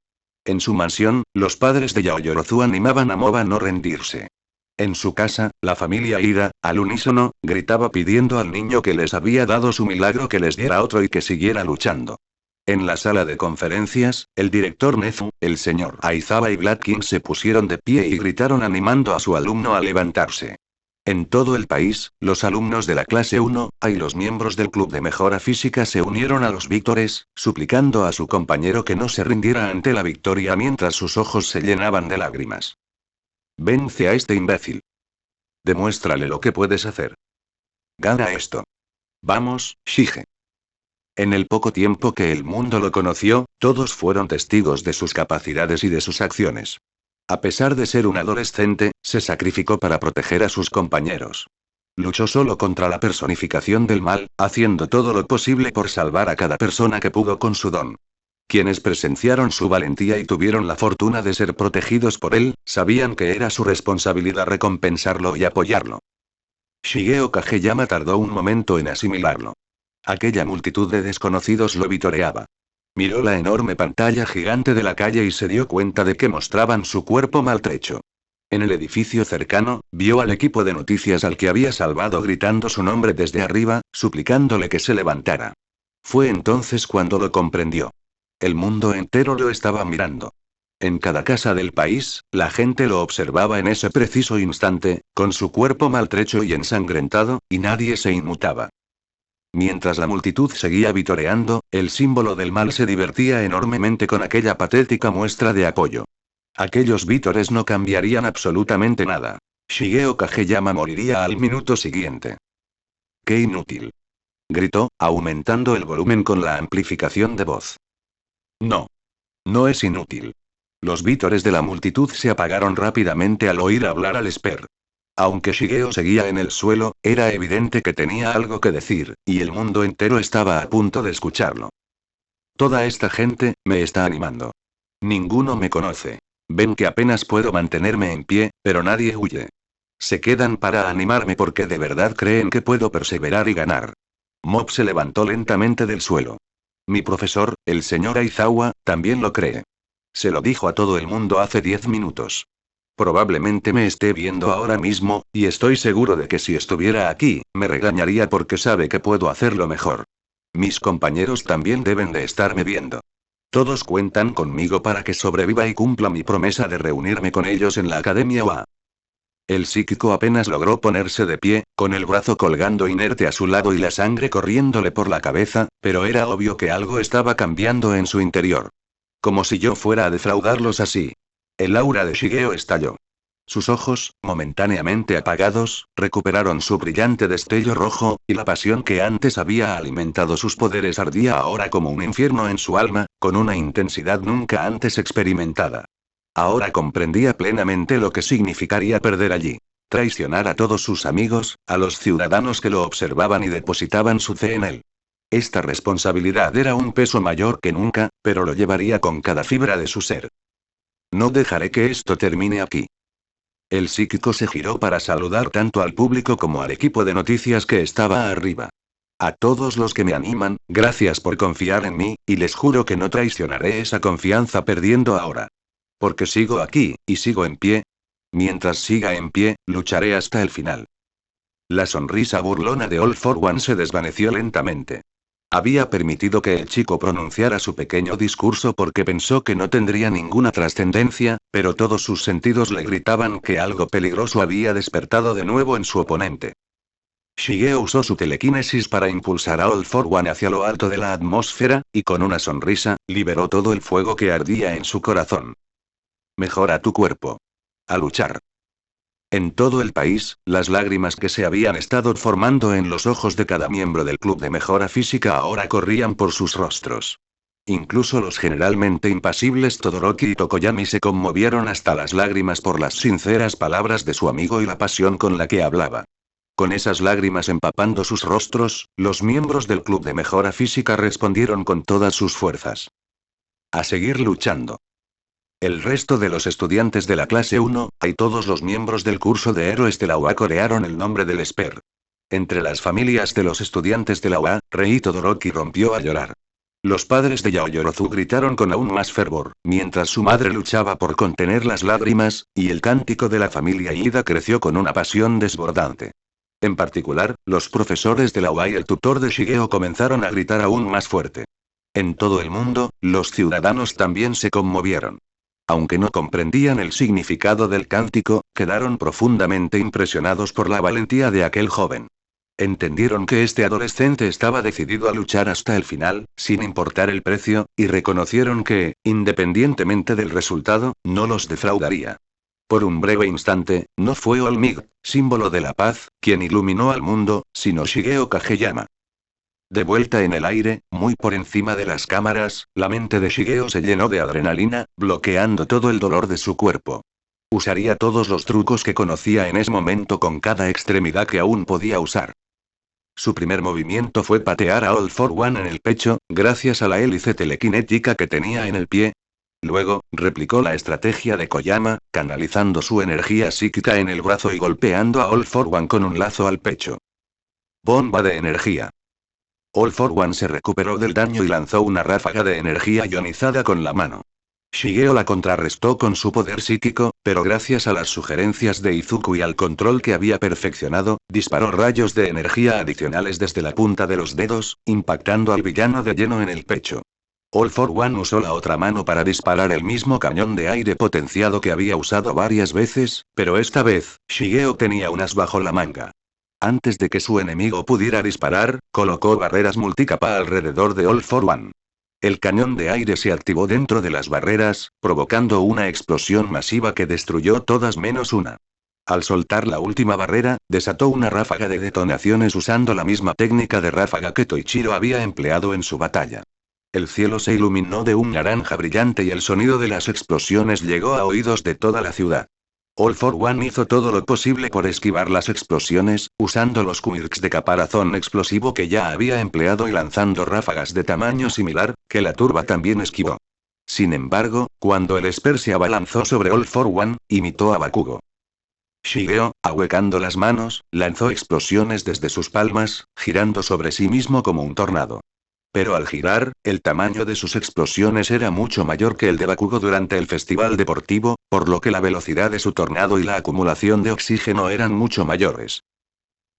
En su mansión, los padres de Yaoyorozu animaban a Mob a no rendirse. En su casa, la familia Ida, al unísono, gritaba pidiendo al niño que les había dado su milagro que les diera otro y que siguiera luchando. En la sala de conferencias, el director Nezu, el señor Aizawa y Black King se pusieron de pie y gritaron animando a su alumno a levantarse. En todo el país, los alumnos de la clase 1A y los miembros del club de mejora física se unieron a los vítores, suplicando a su compañero que no se rindiera ante la victoria mientras sus ojos se llenaban de lágrimas. Vence a este imbécil. Demuéstrale lo que puedes hacer. Gana esto. Vamos, Shige. En el poco tiempo que el mundo lo conoció, todos fueron testigos de sus capacidades y de sus acciones. A pesar de ser un adolescente, se sacrificó para proteger a sus compañeros. Luchó solo contra la personificación del mal, haciendo todo lo posible por salvar a cada persona que pudo con su don. Quienes presenciaron su valentía y tuvieron la fortuna de ser protegidos por él, sabían que era su responsabilidad recompensarlo y apoyarlo. Shigeo Kageyama tardó un momento en asimilarlo. Aquella multitud de desconocidos lo vitoreaba. Miró la enorme pantalla gigante de la calle y se dio cuenta de que mostraban su cuerpo maltrecho. En el edificio cercano, vio al equipo de noticias al que había salvado gritando su nombre desde arriba, suplicándole que se levantara. Fue entonces cuando lo comprendió. El mundo entero lo estaba mirando. En cada casa del país, la gente lo observaba en ese preciso instante, con su cuerpo maltrecho y ensangrentado, y nadie se inmutaba. Mientras la multitud seguía vitoreando, el símbolo del mal se divertía enormemente con aquella patética muestra de apoyo. Aquellos vítores no cambiarían absolutamente nada. Shigeo Kageyama moriría al minuto siguiente. ¡Qué inútil! Gritó, aumentando el volumen con la amplificación de voz. No. No es inútil. Los vítores de la multitud se apagaron rápidamente al oír hablar al Esper. Aunque Shigeo seguía en el suelo, era evidente que tenía algo que decir, y el mundo entero estaba a punto de escucharlo. Toda esta gente, me está animando. Ninguno me conoce. Ven que apenas puedo mantenerme en pie, pero nadie huye. Se quedan para animarme porque de verdad creen que puedo perseverar y ganar. Mob se levantó lentamente del suelo. Mi profesor, el señor Aizawa, también lo cree. Se lo dijo a todo el mundo hace 10 minutos. Probablemente me esté viendo ahora mismo, y estoy seguro de que si estuviera aquí, me regañaría porque sabe que puedo hacerlo mejor. Mis compañeros también deben de estarme viendo. Todos cuentan conmigo para que sobreviva y cumpla mi promesa de reunirme con ellos en la Academia UA. El psíquico apenas logró ponerse de pie, con el brazo colgando inerte a su lado y la sangre corriéndole por la cabeza, pero era obvio que algo estaba cambiando en su interior. Como si yo fuera a defraudarlos así. El aura de Shigeo estalló. Sus ojos, momentáneamente apagados, recuperaron su brillante destello rojo, y la pasión que antes había alimentado sus poderes ardía ahora como un infierno en su alma, con una intensidad nunca antes experimentada. Ahora comprendía plenamente lo que significaría perder allí. Traicionar a todos sus amigos, a los ciudadanos que lo observaban y depositaban su fe en él. Esta responsabilidad era un peso mayor que nunca, pero lo llevaría con cada fibra de su ser. No dejaré que esto termine aquí. El psíquico se giró para saludar tanto al público como al equipo de noticias que estaba arriba. A todos los que me animan, gracias por confiar en mí, y les juro que no traicionaré esa confianza perdiendo ahora. Porque sigo aquí, y sigo en pie. Mientras siga en pie, lucharé hasta el final. La sonrisa burlona de All for One se desvaneció lentamente. Había permitido que el chico pronunciara su pequeño discurso porque pensó que no tendría ninguna trascendencia, pero todos sus sentidos le gritaban que algo peligroso había despertado de nuevo en su oponente. Shigeo usó su telequinesis para impulsar a All for One hacia lo alto de la atmósfera, y con una sonrisa, liberó todo el fuego que ardía en su corazón. Mejora tu cuerpo. A luchar. En todo el país, las lágrimas que se habían estado formando en los ojos de cada miembro del club de mejora física ahora corrían por sus rostros. Incluso los generalmente impasibles Todoroki y Tokoyami se conmovieron hasta las lágrimas por las sinceras palabras de su amigo y la pasión con la que hablaba. Con esas lágrimas empapando sus rostros, los miembros del club de mejora física respondieron con todas sus fuerzas. A seguir luchando. El resto de los estudiantes de la clase 1, y todos los miembros del curso de héroes de la UA corearon el nombre del Esper. Entre las familias de los estudiantes de la UA, Rei Todoroki rompió a llorar. Los padres de Yaoyorozu gritaron con aún más fervor, mientras su madre luchaba por contener las lágrimas, y el cántico de la familia Ida creció con una pasión desbordante. En particular, los profesores de la UA y el tutor de Shigeo comenzaron a gritar aún más fuerte. En todo el mundo, los ciudadanos también se conmovieron. Aunque no comprendían el significado del cántico, quedaron profundamente impresionados por la valentía de aquel joven. Entendieron que este adolescente estaba decidido a luchar hasta el final, sin importar el precio, y reconocieron que, independientemente del resultado, no los defraudaría. Por un breve instante, no fue Olmig, símbolo de la paz, quien iluminó al mundo, sino Shigeo Kageyama. De vuelta en el aire, muy por encima de las cámaras, la mente de Shigeo se llenó de adrenalina, bloqueando todo el dolor de su cuerpo. Usaría todos los trucos que conocía en ese momento con cada extremidad que aún podía usar. Su primer movimiento fue patear a All for One en el pecho, gracias a la hélice telequinética que tenía en el pie. Luego, replicó la estrategia de Koyama, canalizando su energía psíquica en el brazo y golpeando a All for One con un lazo al pecho. Bomba de energía. All for One se recuperó del daño y lanzó una ráfaga de energía ionizada con la mano. Shigeo la contrarrestó con su poder psíquico, pero gracias a las sugerencias de Izuku y al control que había perfeccionado, disparó rayos de energía adicionales desde la punta de los dedos, impactando al villano de lleno en el pecho. All for One usó la otra mano para disparar el mismo cañón de aire potenciado que había usado varias veces, pero esta vez, Shigeo tenía un as bajo la manga. Antes de que su enemigo pudiera disparar, colocó barreras multicapa alrededor de All for One. El cañón de aire se activó dentro de las barreras, provocando una explosión masiva que destruyó todas menos una. Al soltar la última barrera, desató una ráfaga de detonaciones usando la misma técnica de ráfaga que Toichiro había empleado en su batalla. El cielo se iluminó de un naranja brillante y el sonido de las explosiones llegó a oídos de toda la ciudad. All for One hizo todo lo posible por esquivar las explosiones, usando los quirks de caparazón explosivo que ya había empleado y lanzando ráfagas de tamaño similar, que la turba también esquivó. Sin embargo, cuando el Esper se abalanzó sobre All for One, imitó a Bakugo. Shigeo, ahuecando las manos, lanzó explosiones desde sus palmas, girando sobre sí mismo como un tornado. Pero al girar, el tamaño de sus explosiones era mucho mayor que el de Bakugo durante el festival deportivo, por lo que la velocidad de su tornado y la acumulación de oxígeno eran mucho mayores.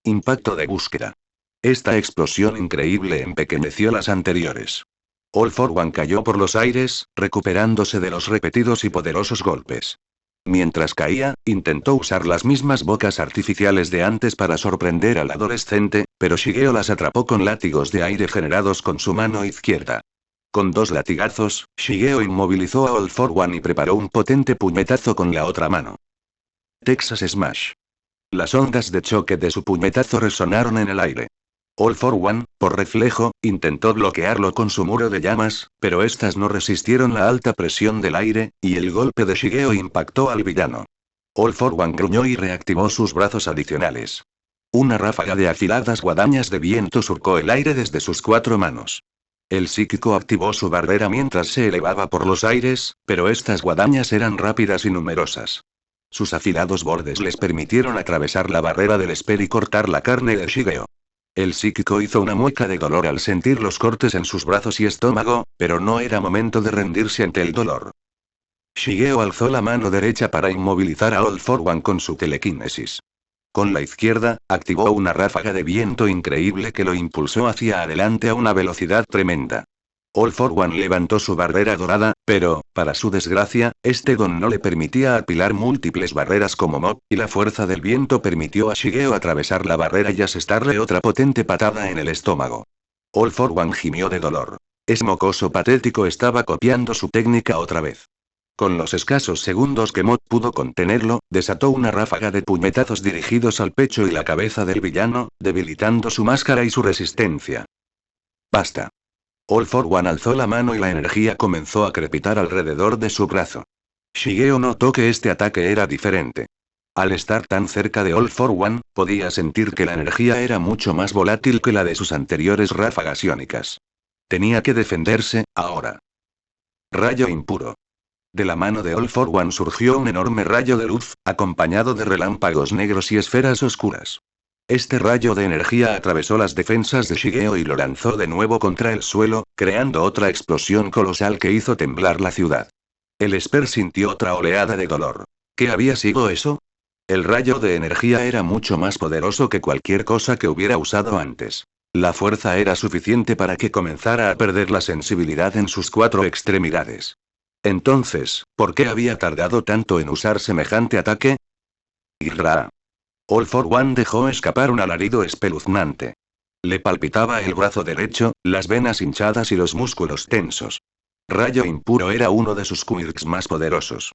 Impacto de búsqueda. Esta explosión increíble empequeñeció las anteriores. All for One cayó por los aires, recuperándose de los repetidos y poderosos golpes. Mientras caía, intentó usar las mismas bocas artificiales de antes para sorprender al adolescente, pero Shigeo las atrapó con látigos de aire generados con su mano izquierda. Con 2 latigazos, Shigeo inmovilizó a All for One y preparó un potente puñetazo con la otra mano. Texas Smash. Las ondas de choque de su puñetazo resonaron en el aire. All for One, por reflejo, intentó bloquearlo con su muro de llamas, pero estas no resistieron la alta presión del aire, y el golpe de Shigeo impactó al villano. All for One gruñó y reactivó sus brazos adicionales. Una ráfaga de afiladas guadañas de viento surcó el aire desde sus 4 manos. El psíquico activó su barrera mientras se elevaba por los aires, pero estas guadañas eran rápidas y numerosas. Sus afilados bordes les permitieron atravesar la barrera del Esper y cortar la carne de Shigeo. El psíquico hizo una mueca de dolor al sentir los cortes en sus brazos y estómago, pero no era momento de rendirse ante el dolor. Shigeo alzó la mano derecha para inmovilizar a All for One con su telequinesis. Con la izquierda, activó una ráfaga de viento increíble que lo impulsó hacia adelante a una velocidad tremenda. All for One levantó su barrera dorada, pero, para su desgracia, este don no le permitía apilar múltiples barreras como Mob, y la fuerza del viento permitió a Shigeo atravesar la barrera y asestarle otra potente patada en el estómago. All for One gimió de dolor. Ese mocoso patético estaba copiando su técnica otra vez. Con los escasos segundos que Mob pudo contenerlo, desató una ráfaga de puñetazos dirigidos al pecho y la cabeza del villano, debilitando su máscara y su resistencia. Basta. All for One alzó la mano y la energía comenzó a crepitar alrededor de su brazo. Shigeo notó que este ataque era diferente. Al estar tan cerca de All for One, podía sentir que la energía era mucho más volátil que la de sus anteriores ráfagas iónicas. Tenía que defenderse, ahora. Rayo impuro. De la mano de All for One surgió un enorme rayo de luz, acompañado de relámpagos negros y esferas oscuras. Este rayo de energía atravesó las defensas de Shigeo y lo lanzó de nuevo contra el suelo, creando otra explosión colosal que hizo temblar la ciudad. El Esper sintió otra oleada de dolor. ¿Qué había sido eso? El rayo de energía era mucho más poderoso que cualquier cosa que hubiera usado antes. La fuerza era suficiente para que comenzara a perder la sensibilidad en sus 4 extremidades. Entonces, ¿por qué había tardado tanto en usar semejante ataque? ¡Irra! All for One dejó escapar un alarido espeluznante. Le palpitaba el brazo derecho, las venas hinchadas y los músculos tensos. Rayo impuro era uno de sus quirks más poderosos.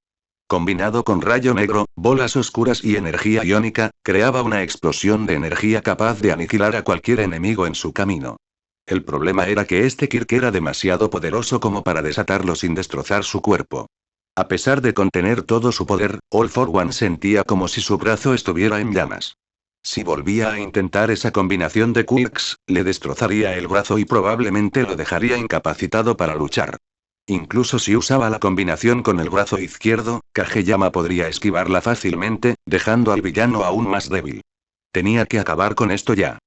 Combinado con rayo negro, bolas oscuras y energía iónica, creaba una explosión de energía capaz de aniquilar a cualquier enemigo en su camino. El problema era que este quirk era demasiado poderoso como para desatarlo sin destrozar su cuerpo. A pesar de contener todo su poder, All for One sentía como si su brazo estuviera en llamas. Si volvía a intentar esa combinación de quirks, le destrozaría el brazo y probablemente lo dejaría incapacitado para luchar. Incluso si usaba la combinación con el brazo izquierdo, Kageyama podría esquivarla fácilmente, dejando al villano aún más débil. Tenía que acabar con esto ya.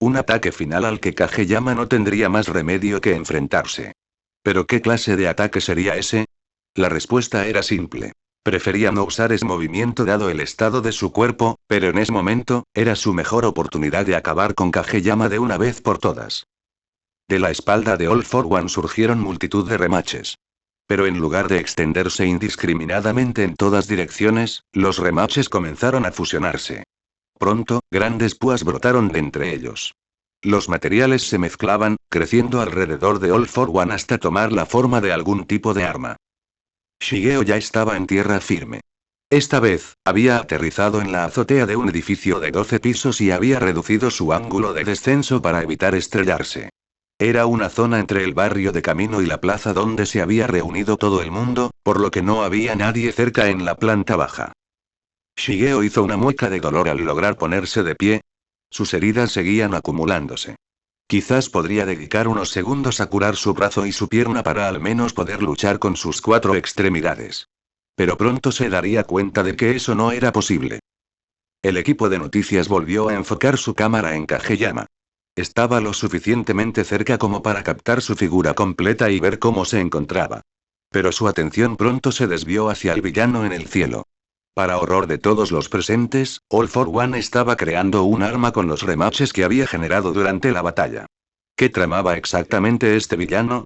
Un ataque final al que Kageyama no tendría más remedio que enfrentarse. ¿Pero qué clase de ataque sería ese? La respuesta era simple. Prefería no usar ese movimiento dado el estado de su cuerpo, pero en ese momento, era su mejor oportunidad de acabar con Kageyama de una vez por todas. De la espalda de All for One surgieron multitud de remaches. Pero en lugar de extenderse indiscriminadamente en todas direcciones, los remaches comenzaron a fusionarse. Pronto, grandes púas brotaron de entre ellos. Los materiales se mezclaban, creciendo alrededor de All for One hasta tomar la forma de algún tipo de arma. Shigeo ya estaba en tierra firme. Esta vez, había aterrizado en la azotea de un edificio de 12 pisos y había reducido su ángulo de descenso para evitar estrellarse. Era una zona entre el barrio de Camino y la plaza donde se había reunido todo el mundo, por lo que no había nadie cerca en la planta baja. Shigeo hizo una mueca de dolor al lograr ponerse de pie. Sus heridas seguían acumulándose. Quizás podría dedicar unos segundos a curar su brazo y su pierna para al menos poder luchar con sus 4 extremidades. Pero pronto se daría cuenta de que eso no era posible. El equipo de noticias volvió a enfocar su cámara en Kageyama. Estaba lo suficientemente cerca como para captar su figura completa y ver cómo se encontraba. Pero su atención pronto se desvió hacia el villano en el cielo. Para horror de todos los presentes, All for One estaba creando un arma con los remaches que había generado durante la batalla. ¿Qué tramaba exactamente este villano?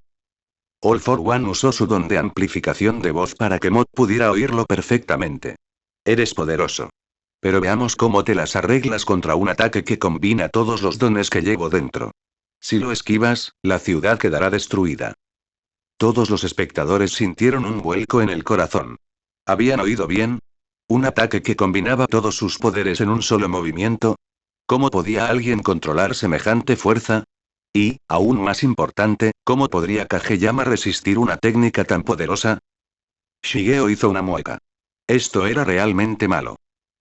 All for One usó su don de amplificación de voz para que Mod pudiera oírlo perfectamente. Eres poderoso. Pero veamos cómo te las arreglas contra un ataque que combina todos los dones que llevo dentro. Si lo esquivas, la ciudad quedará destruida. Todos los espectadores sintieron un vuelco en el corazón. ¿Habían oído bien? ¿Un ataque que combinaba todos sus poderes en un solo movimiento? ¿Cómo podía alguien controlar semejante fuerza? Y, aún más importante, ¿cómo podría Kageyama resistir una técnica tan poderosa? Shigeo hizo una mueca. Esto era realmente malo.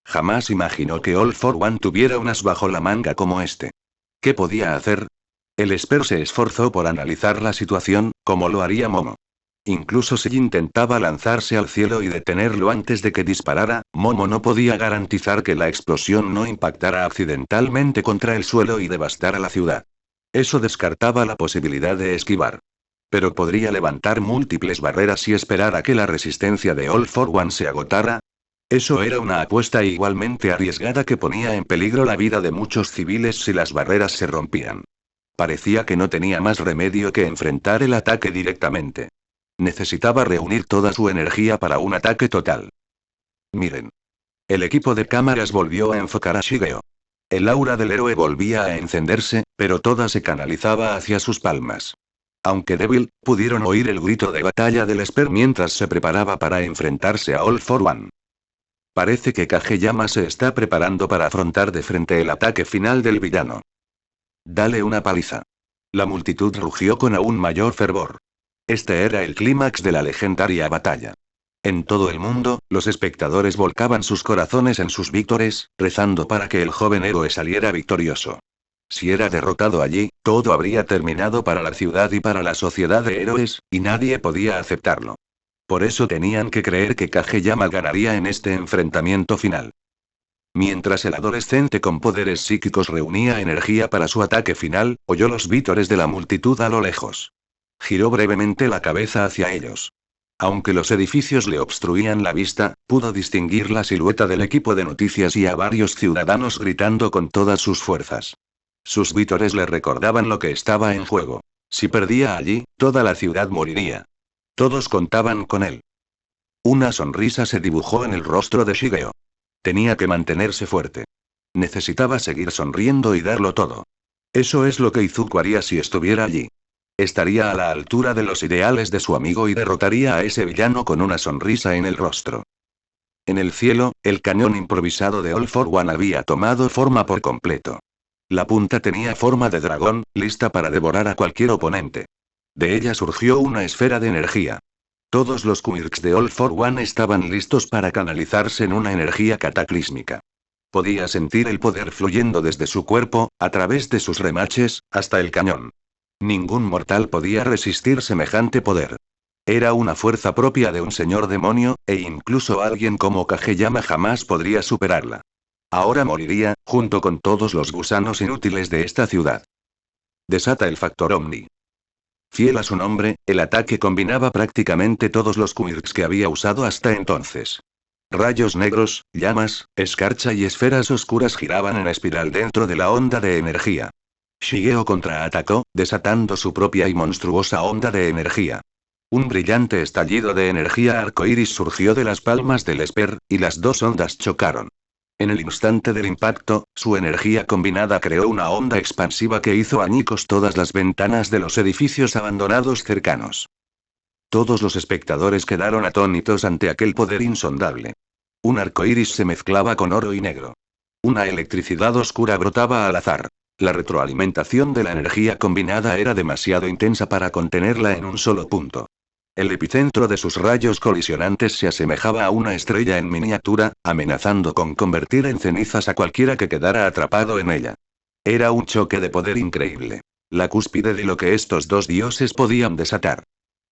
Jamás imaginó que All for One tuviera un as bajo la manga como este. ¿Qué podía hacer? El Esper se esforzó por analizar la situación, como lo haría Momo. Incluso si intentaba lanzarse al cielo y detenerlo antes de que disparara, Momo no podía garantizar que la explosión no impactara accidentalmente contra el suelo y devastara la ciudad. Eso descartaba la posibilidad de esquivar. Pero podría levantar múltiples barreras y esperar a que la resistencia de All for One se agotara. Eso era una apuesta igualmente arriesgada que ponía en peligro la vida de muchos civiles si las barreras se rompían. Parecía que no tenía más remedio que enfrentar el ataque directamente. Necesitaba reunir toda su energía para un ataque total. Miren. El equipo de cámaras volvió a enfocar a Shigeo. El aura del héroe volvía a encenderse, pero toda se canalizaba hacia sus palmas. Aunque débil, pudieron oír el grito de batalla del Esper mientras se preparaba para enfrentarse a All for One. Parece que Kageyama se está preparando para afrontar de frente el ataque final del villano. Dale una paliza. La multitud rugió con aún mayor fervor. Este era el clímax de la legendaria batalla. En todo el mundo, los espectadores volcaban sus corazones en sus víctores, rezando para que el joven héroe saliera victorioso. Si era derrotado allí, todo habría terminado para la ciudad y para la sociedad de héroes, y nadie podía aceptarlo. Por eso tenían que creer que Kageyama ganaría en este enfrentamiento final. Mientras el adolescente con poderes psíquicos reunía energía para su ataque final, oyó los vítores de la multitud a lo lejos. Giró brevemente la cabeza hacia ellos. Aunque los edificios le obstruían la vista, pudo distinguir la silueta del equipo de noticias y a varios ciudadanos gritando con todas sus fuerzas. Sus vítores le recordaban lo que estaba en juego. Si perdía allí, toda la ciudad moriría. Todos contaban con él. Una sonrisa se dibujó en el rostro de Shigeo. Tenía que mantenerse fuerte. Necesitaba seguir sonriendo y darlo todo. Eso es lo que Izuku haría si estuviera allí. Estaría a la altura de los ideales de su amigo y derrotaría a ese villano con una sonrisa en el rostro. En el cielo, el cañón improvisado de All for One había tomado forma por completo. La punta tenía forma de dragón, lista para devorar a cualquier oponente. De ella surgió una esfera de energía. Todos los quirks de All for One estaban listos para canalizarse en una energía cataclísmica. Podía sentir el poder fluyendo desde su cuerpo, a través de sus remaches, hasta el cañón. Ningún mortal podía resistir semejante poder. Era una fuerza propia de un señor demonio, e incluso alguien como Kageyama jamás podría superarla. Ahora moriría, junto con todos los gusanos inútiles de esta ciudad. Desata el factor Omni. Fiel a su nombre, el ataque combinaba prácticamente todos los quirks que había usado hasta entonces. Rayos negros, llamas, escarcha y esferas oscuras giraban en espiral dentro de la onda de energía. Shigeo contraatacó, desatando su propia y monstruosa onda de energía. Un brillante estallido de energía arcoíris surgió de las palmas del esper, y las dos ondas chocaron. En el instante del impacto, su energía combinada creó una onda expansiva que hizo añicos todas las ventanas de los edificios abandonados cercanos. Todos los espectadores quedaron atónitos ante aquel poder insondable. Un arcoíris se mezclaba con oro y negro. Una electricidad oscura brotaba al azar. La retroalimentación de la energía combinada era demasiado intensa para contenerla en un solo punto. El epicentro de sus rayos colisionantes se asemejaba a una estrella en miniatura, amenazando con convertir en cenizas a cualquiera que quedara atrapado en ella. Era un choque de poder increíble. La cúspide de lo que estos dos dioses podían desatar.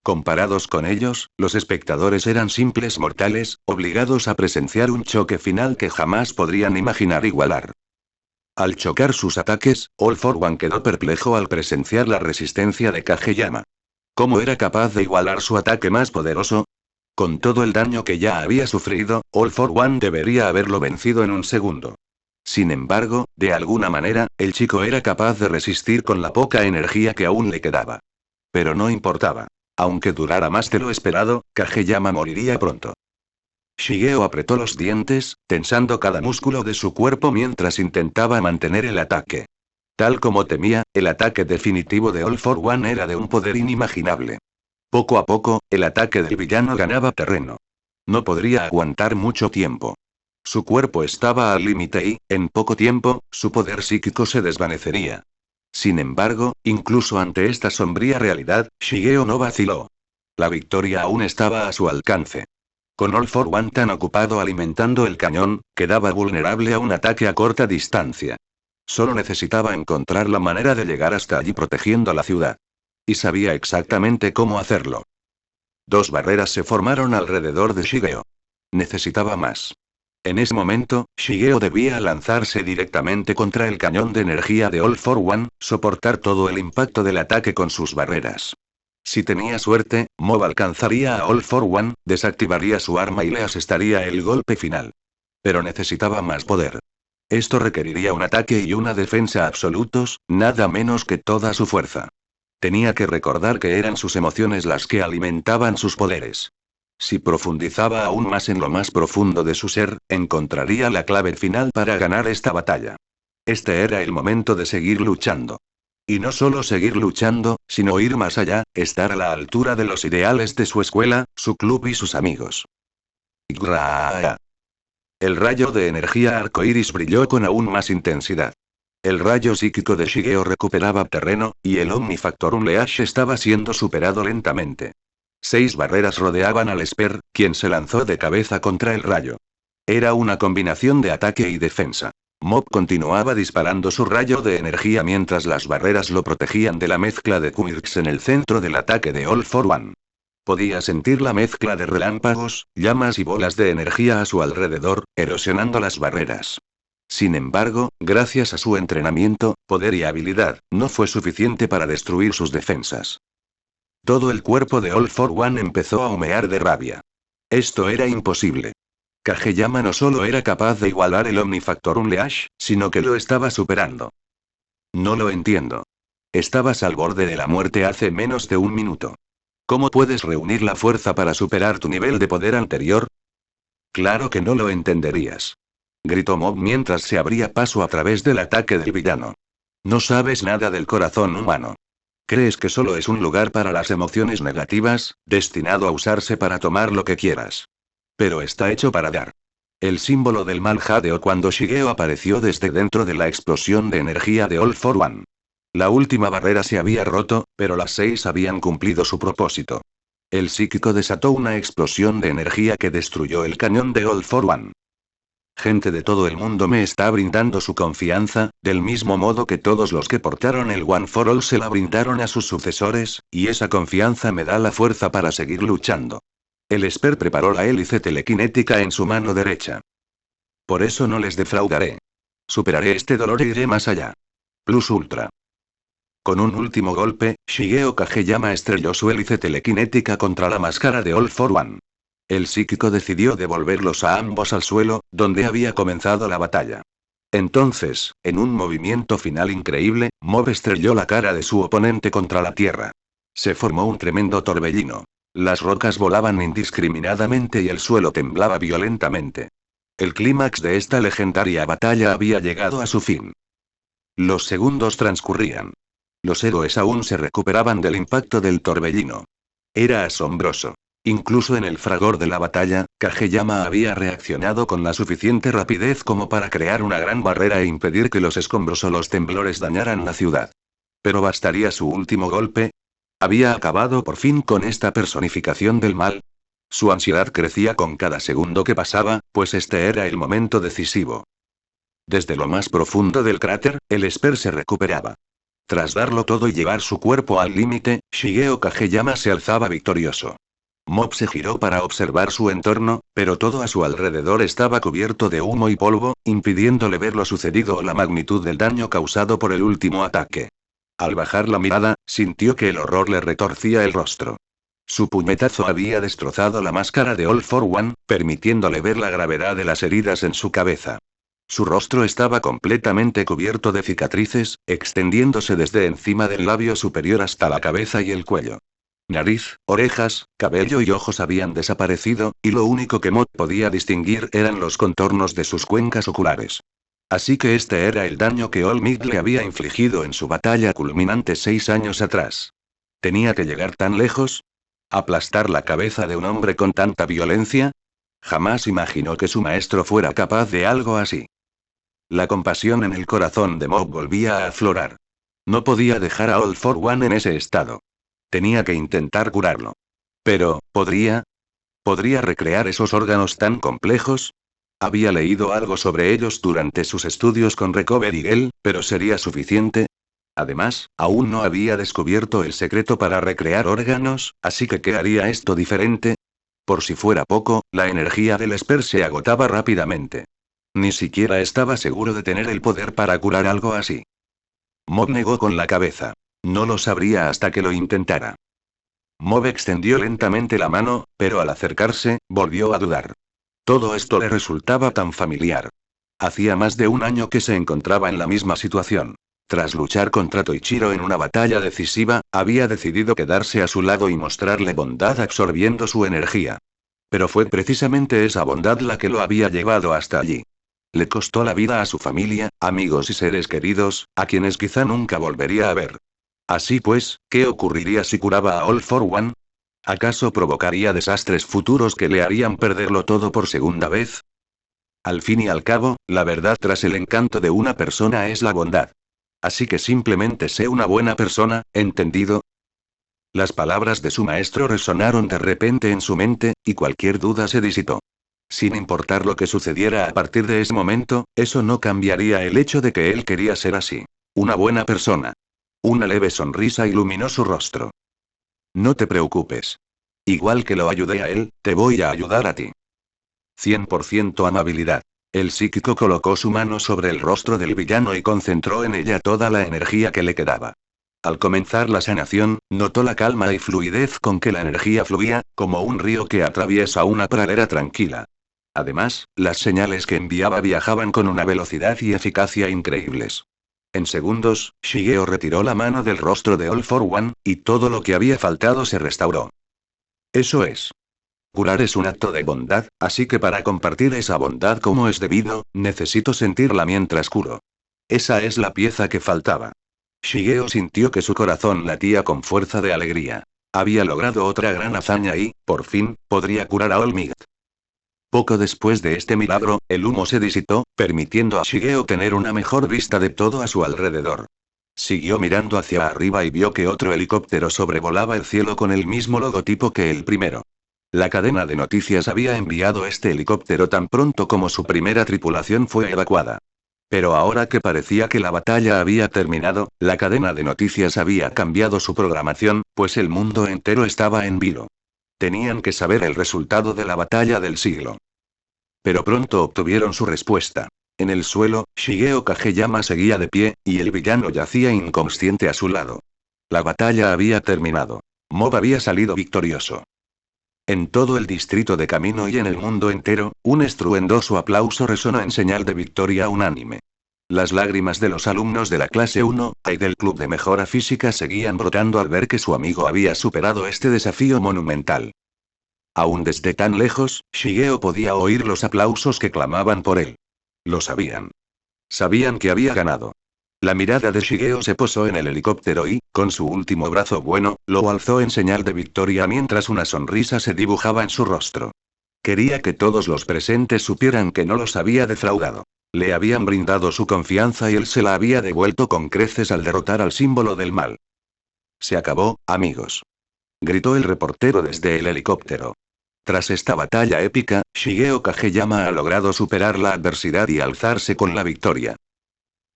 Comparados con ellos, los espectadores eran simples mortales, obligados a presenciar un choque final que jamás podrían imaginar igualar. Al chocar sus ataques, All for One quedó perplejo al presenciar la resistencia de Kageyama. ¿Cómo era capaz de igualar su ataque más poderoso? Con todo el daño que ya había sufrido, All for One debería haberlo vencido en un segundo. Sin embargo, de alguna manera, el chico era capaz de resistir con la poca energía que aún le quedaba. Pero no importaba. Aunque durara más de lo esperado, Kageyama moriría pronto. Shigeo apretó los dientes, tensando cada músculo de su cuerpo mientras intentaba mantener el ataque. Tal como temía, el ataque definitivo de All for One era de un poder inimaginable. Poco a poco, el ataque del villano ganaba terreno. No podría aguantar mucho tiempo. Su cuerpo estaba al límite y, en poco tiempo, su poder psíquico se desvanecería. Sin embargo, incluso ante esta sombría realidad, Shigeo no vaciló. La victoria aún estaba a su alcance. Con All for One tan ocupado alimentando el cañón, quedaba vulnerable a un ataque a corta distancia. Solo necesitaba encontrar la manera de llegar hasta allí protegiendo la ciudad. Y sabía exactamente cómo hacerlo. Dos barreras se formaron alrededor de Shigeo. Necesitaba más. En ese momento, Shigeo debía lanzarse directamente contra el cañón de energía de All for One, soportar todo el impacto del ataque con sus barreras. Si tenía suerte, Mob alcanzaría a All for One, desactivaría su arma y le asestaría el golpe final. Pero necesitaba más poder. Esto requeriría un ataque y una defensa absolutos, nada menos que toda su fuerza. Tenía que recordar que eran sus emociones las que alimentaban sus poderes. Si profundizaba aún más en lo más profundo de su ser, encontraría la clave final para ganar esta batalla. Este era el momento de seguir luchando. Y no solo seguir luchando, sino ir más allá, estar a la altura de los ideales de su escuela, su club y sus amigos. ¡Gra! El rayo de energía arcoíris brilló con aún más intensidad. El rayo psíquico de Shigeo recuperaba terreno, y el Omnifactor Unleash estaba siendo superado lentamente. 6 barreras rodeaban al Esper, quien se lanzó de cabeza contra el rayo. Era una combinación de ataque y defensa. Mob continuaba disparando su rayo de energía mientras las barreras lo protegían de la mezcla de quirks en el centro del ataque de All for One. Podía sentir la mezcla de relámpagos, llamas y bolas de energía a su alrededor, erosionando las barreras. Sin embargo, gracias a su entrenamiento, poder y habilidad, no fue suficiente para destruir sus defensas. Todo el cuerpo de All for One empezó a humear de rabia. Esto era imposible. Kageyama no solo era capaz de igualar el Omnifactor Unleash, sino que lo estaba superando. No lo entiendo. Estabas al borde de la muerte hace menos de un minuto. ¿Cómo puedes reunir la fuerza para superar tu nivel de poder anterior? Claro que no lo entenderías. Gritó Mob mientras se abría paso a través del ataque del villano. No sabes nada del corazón humano. ¿Crees que solo es un lugar para las emociones negativas, destinado a usarse para tomar lo que quieras? Pero está hecho para dar. El símbolo del mal jadeó cuando Shigeo apareció desde dentro de la explosión de energía de All for One. La última barrera se había roto, pero las 6 habían cumplido su propósito. El psíquico desató una explosión de energía que destruyó el cañón de All for One. Gente de todo el mundo me está brindando su confianza, del mismo modo que todos los que portaron el One for All se la brindaron a sus sucesores, y esa confianza me da la fuerza para seguir luchando. El Esper preparó la hélice telequinética en su mano derecha. Por eso no les defraudaré. Superaré este dolor e iré más allá. Plus Ultra. Con un último golpe, Shigeo Kageyama estrelló su hélice telequinética contra la máscara de All for One. El psíquico decidió devolverlos a ambos al suelo, donde había comenzado la batalla. Entonces, en un movimiento final increíble, Mob estrelló la cara de su oponente contra la tierra. Se formó un tremendo torbellino. Las rocas volaban indiscriminadamente y el suelo temblaba violentamente. El clímax de esta legendaria batalla había llegado a su fin. Los segundos transcurrían. Los héroes aún se recuperaban del impacto del torbellino. Era asombroso. Incluso en el fragor de la batalla, Kageyama había reaccionado con la suficiente rapidez como para crear una gran barrera e impedir que los escombros o los temblores dañaran la ciudad. Pero bastaría su último golpe. ¿Había acabado por fin con esta personificación del mal? Su ansiedad crecía con cada segundo que pasaba, pues este era el momento decisivo. Desde lo más profundo del cráter, el Esper se recuperaba. Tras darlo todo y llevar su cuerpo al límite, Shigeo Kageyama se alzaba victorioso. Mob se giró para observar su entorno, pero todo a su alrededor estaba cubierto de humo y polvo, impidiéndole ver lo sucedido o la magnitud del daño causado por el último ataque. Al bajar la mirada, sintió que el horror le retorcía el rostro. Su puñetazo había destrozado la máscara de All for One, permitiéndole ver la gravedad de las heridas en su cabeza. Su rostro estaba completamente cubierto de cicatrices, extendiéndose desde encima del labio superior hasta la cabeza y el cuello. Nariz, orejas, cabello y ojos habían desaparecido, y lo único que Mob podía distinguir eran los contornos de sus cuencas oculares. Así que este era el daño que All Might le había infligido en su batalla culminante 6 años atrás. ¿Tenía que llegar tan lejos? ¿Aplastar la cabeza de un hombre con tanta violencia? Jamás imaginó que su maestro fuera capaz de algo así. La compasión en el corazón de Mob volvía a aflorar. No podía dejar a All for One en ese estado. Tenía que intentar curarlo. Pero, ¿podría? ¿Podría recrear esos órganos tan complejos? Había leído algo sobre ellos durante sus estudios con Recovery Girl, pero ¿sería suficiente? Además, aún no había descubierto el secreto para recrear órganos, así que ¿qué haría esto diferente? Por si fuera poco, la energía del Esper se agotaba rápidamente. Ni siquiera estaba seguro de tener el poder para curar algo así. Mob negó con la cabeza. No lo sabría hasta que lo intentara. Mob extendió lentamente la mano, pero al acercarse, volvió a dudar. Todo esto le resultaba tan familiar. Hacía más de un año que se encontraba en la misma situación. Tras luchar contra Toichiro en una batalla decisiva, había decidido quedarse a su lado y mostrarle bondad absorbiendo su energía. Pero fue precisamente esa bondad la que lo había llevado hasta allí. Le costó la vida a su familia, amigos y seres queridos, a quienes quizá nunca volvería a ver. Así pues, ¿qué ocurriría si curaba a All for One? ¿Acaso provocaría desastres futuros que le harían perderlo todo por segunda vez? Al fin y al cabo, la verdad tras el encanto de una persona es la bondad. Así que simplemente sé una buena persona, ¿entendido? Las palabras de su maestro resonaron de repente en su mente, y cualquier duda se disipó. Sin importar lo que sucediera a partir de ese momento, eso no cambiaría el hecho de que él quería ser así. Una buena persona. Una leve sonrisa iluminó su rostro. No te preocupes. Igual que lo ayudé a él, te voy a ayudar a ti. 100% amabilidad. El psíquico colocó su mano sobre el rostro del villano y concentró en ella toda la energía que le quedaba. Al comenzar la sanación, notó la calma y fluidez con que la energía fluía, como un río que atraviesa una pradera tranquila. Además, las señales que enviaba viajaban con una velocidad y eficacia increíbles. En segundos, Shigeo retiró la mano del rostro de All for One, y todo lo que había faltado se restauró. Eso es. Curar es un acto de bondad, así que para compartir esa bondad como es debido, necesito sentirla mientras curo. Esa es la pieza que faltaba. Shigeo sintió que su corazón latía con fuerza de alegría. Había logrado otra gran hazaña y, por fin, podría curar a All Might. Poco después de este milagro, el humo se disipó, permitiendo a Shigeo tener una mejor vista de todo a su alrededor. Siguió mirando hacia arriba y vio que otro helicóptero sobrevolaba el cielo con el mismo logotipo que el primero. La cadena de noticias había enviado este helicóptero tan pronto como su primera tripulación fue evacuada. Pero ahora que parecía que la batalla había terminado, la cadena de noticias había cambiado su programación, pues el mundo entero estaba en vilo. Tenían que saber el resultado de la batalla del siglo. Pero pronto obtuvieron su respuesta. En el suelo, Shigeo Kageyama seguía de pie, y el villano yacía inconsciente a su lado. La batalla había terminado. Mob había salido victorioso. En todo el distrito de Camino y en el mundo entero, un estruendoso aplauso resonó en señal de victoria unánime. Las lágrimas de los alumnos de la clase 1A y del Club de Mejora Física seguían brotando al ver que su amigo había superado este desafío monumental. Aún desde tan lejos, Shigeo podía oír los aplausos que clamaban por él. Lo sabían. Sabían que había ganado. La mirada de Shigeo se posó en el helicóptero y, con su último brazo bueno, lo alzó en señal de victoria mientras una sonrisa se dibujaba en su rostro. Quería que todos los presentes supieran que no los había defraudado. Le habían brindado su confianza y él se la había devuelto con creces al derrotar al símbolo del mal. Se acabó, amigos. Gritó el reportero desde el helicóptero. Tras esta batalla épica, Shigeo Kageyama ha logrado superar la adversidad y alzarse con la victoria.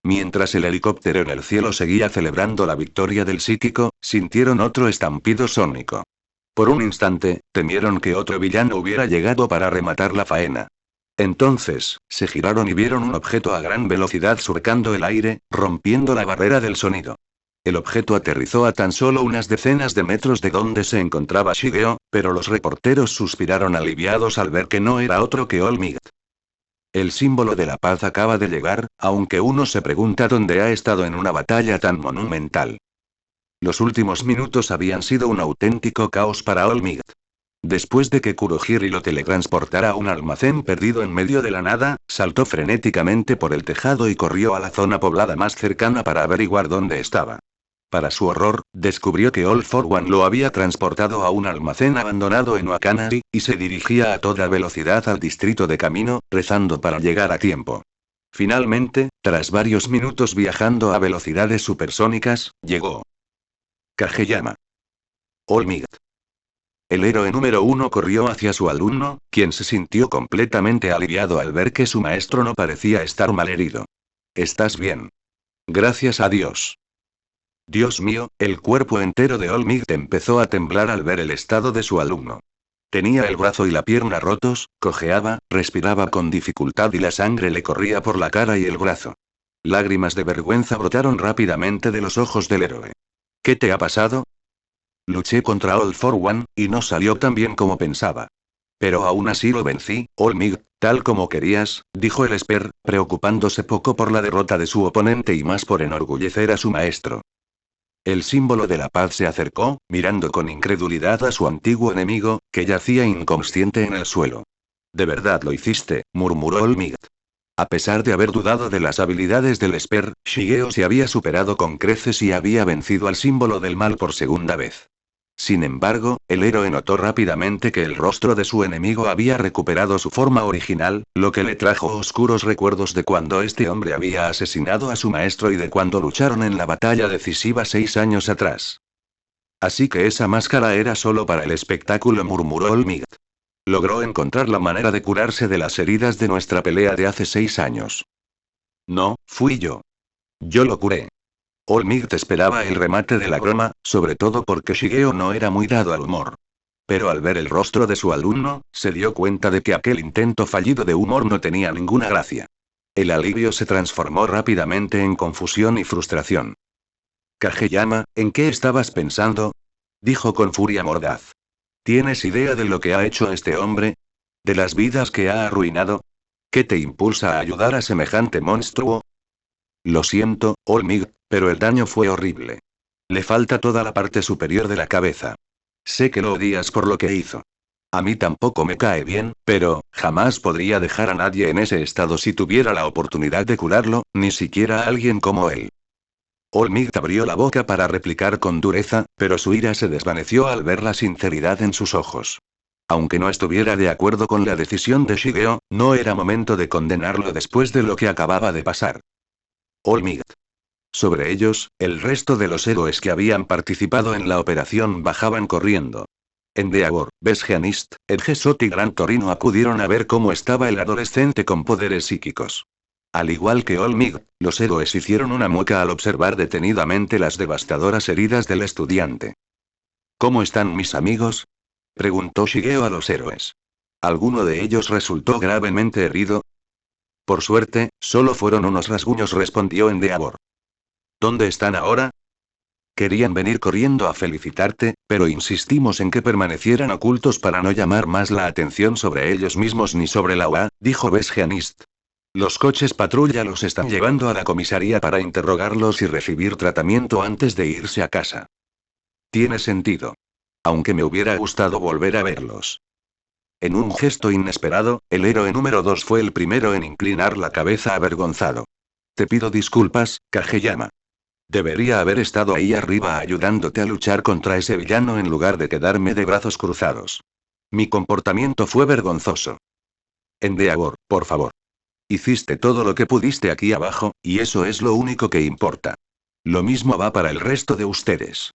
Mientras el helicóptero en el cielo seguía celebrando la victoria del psíquico, sintieron otro estampido sónico. Por un instante, temieron que otro villano hubiera llegado para rematar la faena. Entonces, se giraron y vieron un objeto a gran velocidad surcando el aire, rompiendo la barrera del sonido. El objeto aterrizó a tan solo unas decenas de metros de donde se encontraba Shigeo, pero los reporteros suspiraron aliviados al ver que no era otro que All Might. El símbolo de la paz acaba de llegar, aunque uno se pregunta dónde ha estado en una batalla tan monumental. Los últimos minutos habían sido un auténtico caos para All Might. Después de que Kurohiri lo teletransportara a un almacén perdido en medio de la nada, saltó frenéticamente por el tejado y corrió a la zona poblada más cercana para averiguar dónde estaba. Para su horror, descubrió que All for One lo había transportado a un almacén abandonado en Wakanari, y se dirigía a toda velocidad al distrito de Camino, rezando para llegar a tiempo. Finalmente, tras varios minutos viajando a velocidades supersónicas, llegó Kageyama. All Might. El héroe número 1 corrió hacia su alumno, quien se sintió completamente aliviado al ver que su maestro no parecía estar malherido. ¿Estás bien? Gracias a Dios. Dios mío, el cuerpo entero de All Might empezó a temblar al ver el estado de su alumno. Tenía el brazo y la pierna rotos, cojeaba, respiraba con dificultad y la sangre le corría por la cara y el brazo. Lágrimas de vergüenza brotaron rápidamente de los ojos del héroe. ¿Qué te ha pasado? Luché contra All for One, y no salió tan bien como pensaba. Pero aún así lo vencí, All Might, tal como querías, dijo el Esper, preocupándose poco por la derrota de su oponente y más por enorgullecer a su maestro. El símbolo de la paz se acercó, mirando con incredulidad a su antiguo enemigo, que yacía inconsciente en el suelo. «¿De verdad lo hiciste?», murmuró All Might. A pesar de haber dudado de las habilidades del Esper, Shigeo se había superado con creces y había vencido al símbolo del mal por segunda vez. Sin embargo, el héroe notó rápidamente que el rostro de su enemigo había recuperado su forma original, lo que le trajo oscuros recuerdos de cuando este hombre había asesinado a su maestro y de cuando lucharon en la batalla decisiva 6 años atrás. Así que esa máscara era solo para el espectáculo, murmuró Olmigt. Logró encontrar la manera de curarse de las heridas de nuestra pelea de hace 6 años. No, fui yo. Yo lo curé. Olmigt esperaba el remate de la broma, sobre todo porque Shigeo no era muy dado al humor. Pero al ver el rostro de su alumno, se dio cuenta de que aquel intento fallido de humor no tenía ninguna gracia. El alivio se transformó rápidamente en confusión y frustración. Kageyama, ¿en qué estabas pensando? Dijo con furia mordaz. ¿Tienes idea de lo que ha hecho este hombre? ¿De las vidas que ha arruinado? ¿Qué te impulsa a ayudar a semejante monstruo? Lo siento, Olmigt, pero el daño fue horrible. Le falta toda la parte superior de la cabeza. Sé que lo odias por lo que hizo. A mí tampoco me cae bien, pero jamás podría dejar a nadie en ese estado si tuviera la oportunidad de curarlo, ni siquiera a alguien como él. Olmigt abrió la boca para replicar con dureza, pero su ira se desvaneció al ver la sinceridad en sus ojos. Aunque no estuviera de acuerdo con la decisión de Shigeo, no era momento de condenarlo después de lo que acababa de pasar. Olmigt. Sobre ellos, el resto de los héroes que habían participado en la operación bajaban corriendo. Endeavor, Besgeanist, Edgesot y Gran Torino acudieron a ver cómo estaba el adolescente con poderes psíquicos. Al igual que Olmigt, los héroes hicieron una mueca al observar detenidamente las devastadoras heridas del estudiante. ¿Cómo están mis amigos? Preguntó Shigeo a los héroes. ¿Alguno de ellos resultó gravemente herido? Por suerte, solo fueron unos rasguños, respondió Endeavor. ¿Dónde están ahora? Querían venir corriendo a felicitarte, pero insistimos en que permanecieran ocultos para no llamar más la atención sobre ellos mismos ni sobre la UA, dijo Besgeanist. Los coches patrulla los están llevando a la comisaría para interrogarlos y recibir tratamiento antes de irse a casa. Tiene sentido. Aunque me hubiera gustado volver a verlos. En un gesto inesperado, el héroe número 2 fue el primero en inclinar la cabeza avergonzado. Te pido disculpas, Kageyama. Debería haber estado ahí arriba ayudándote a luchar contra ese villano en lugar de quedarme de brazos cruzados. Mi comportamiento fue vergonzoso. Endeavor, por favor. Hiciste todo lo que pudiste aquí abajo, y eso es lo único que importa. Lo mismo va para el resto de ustedes.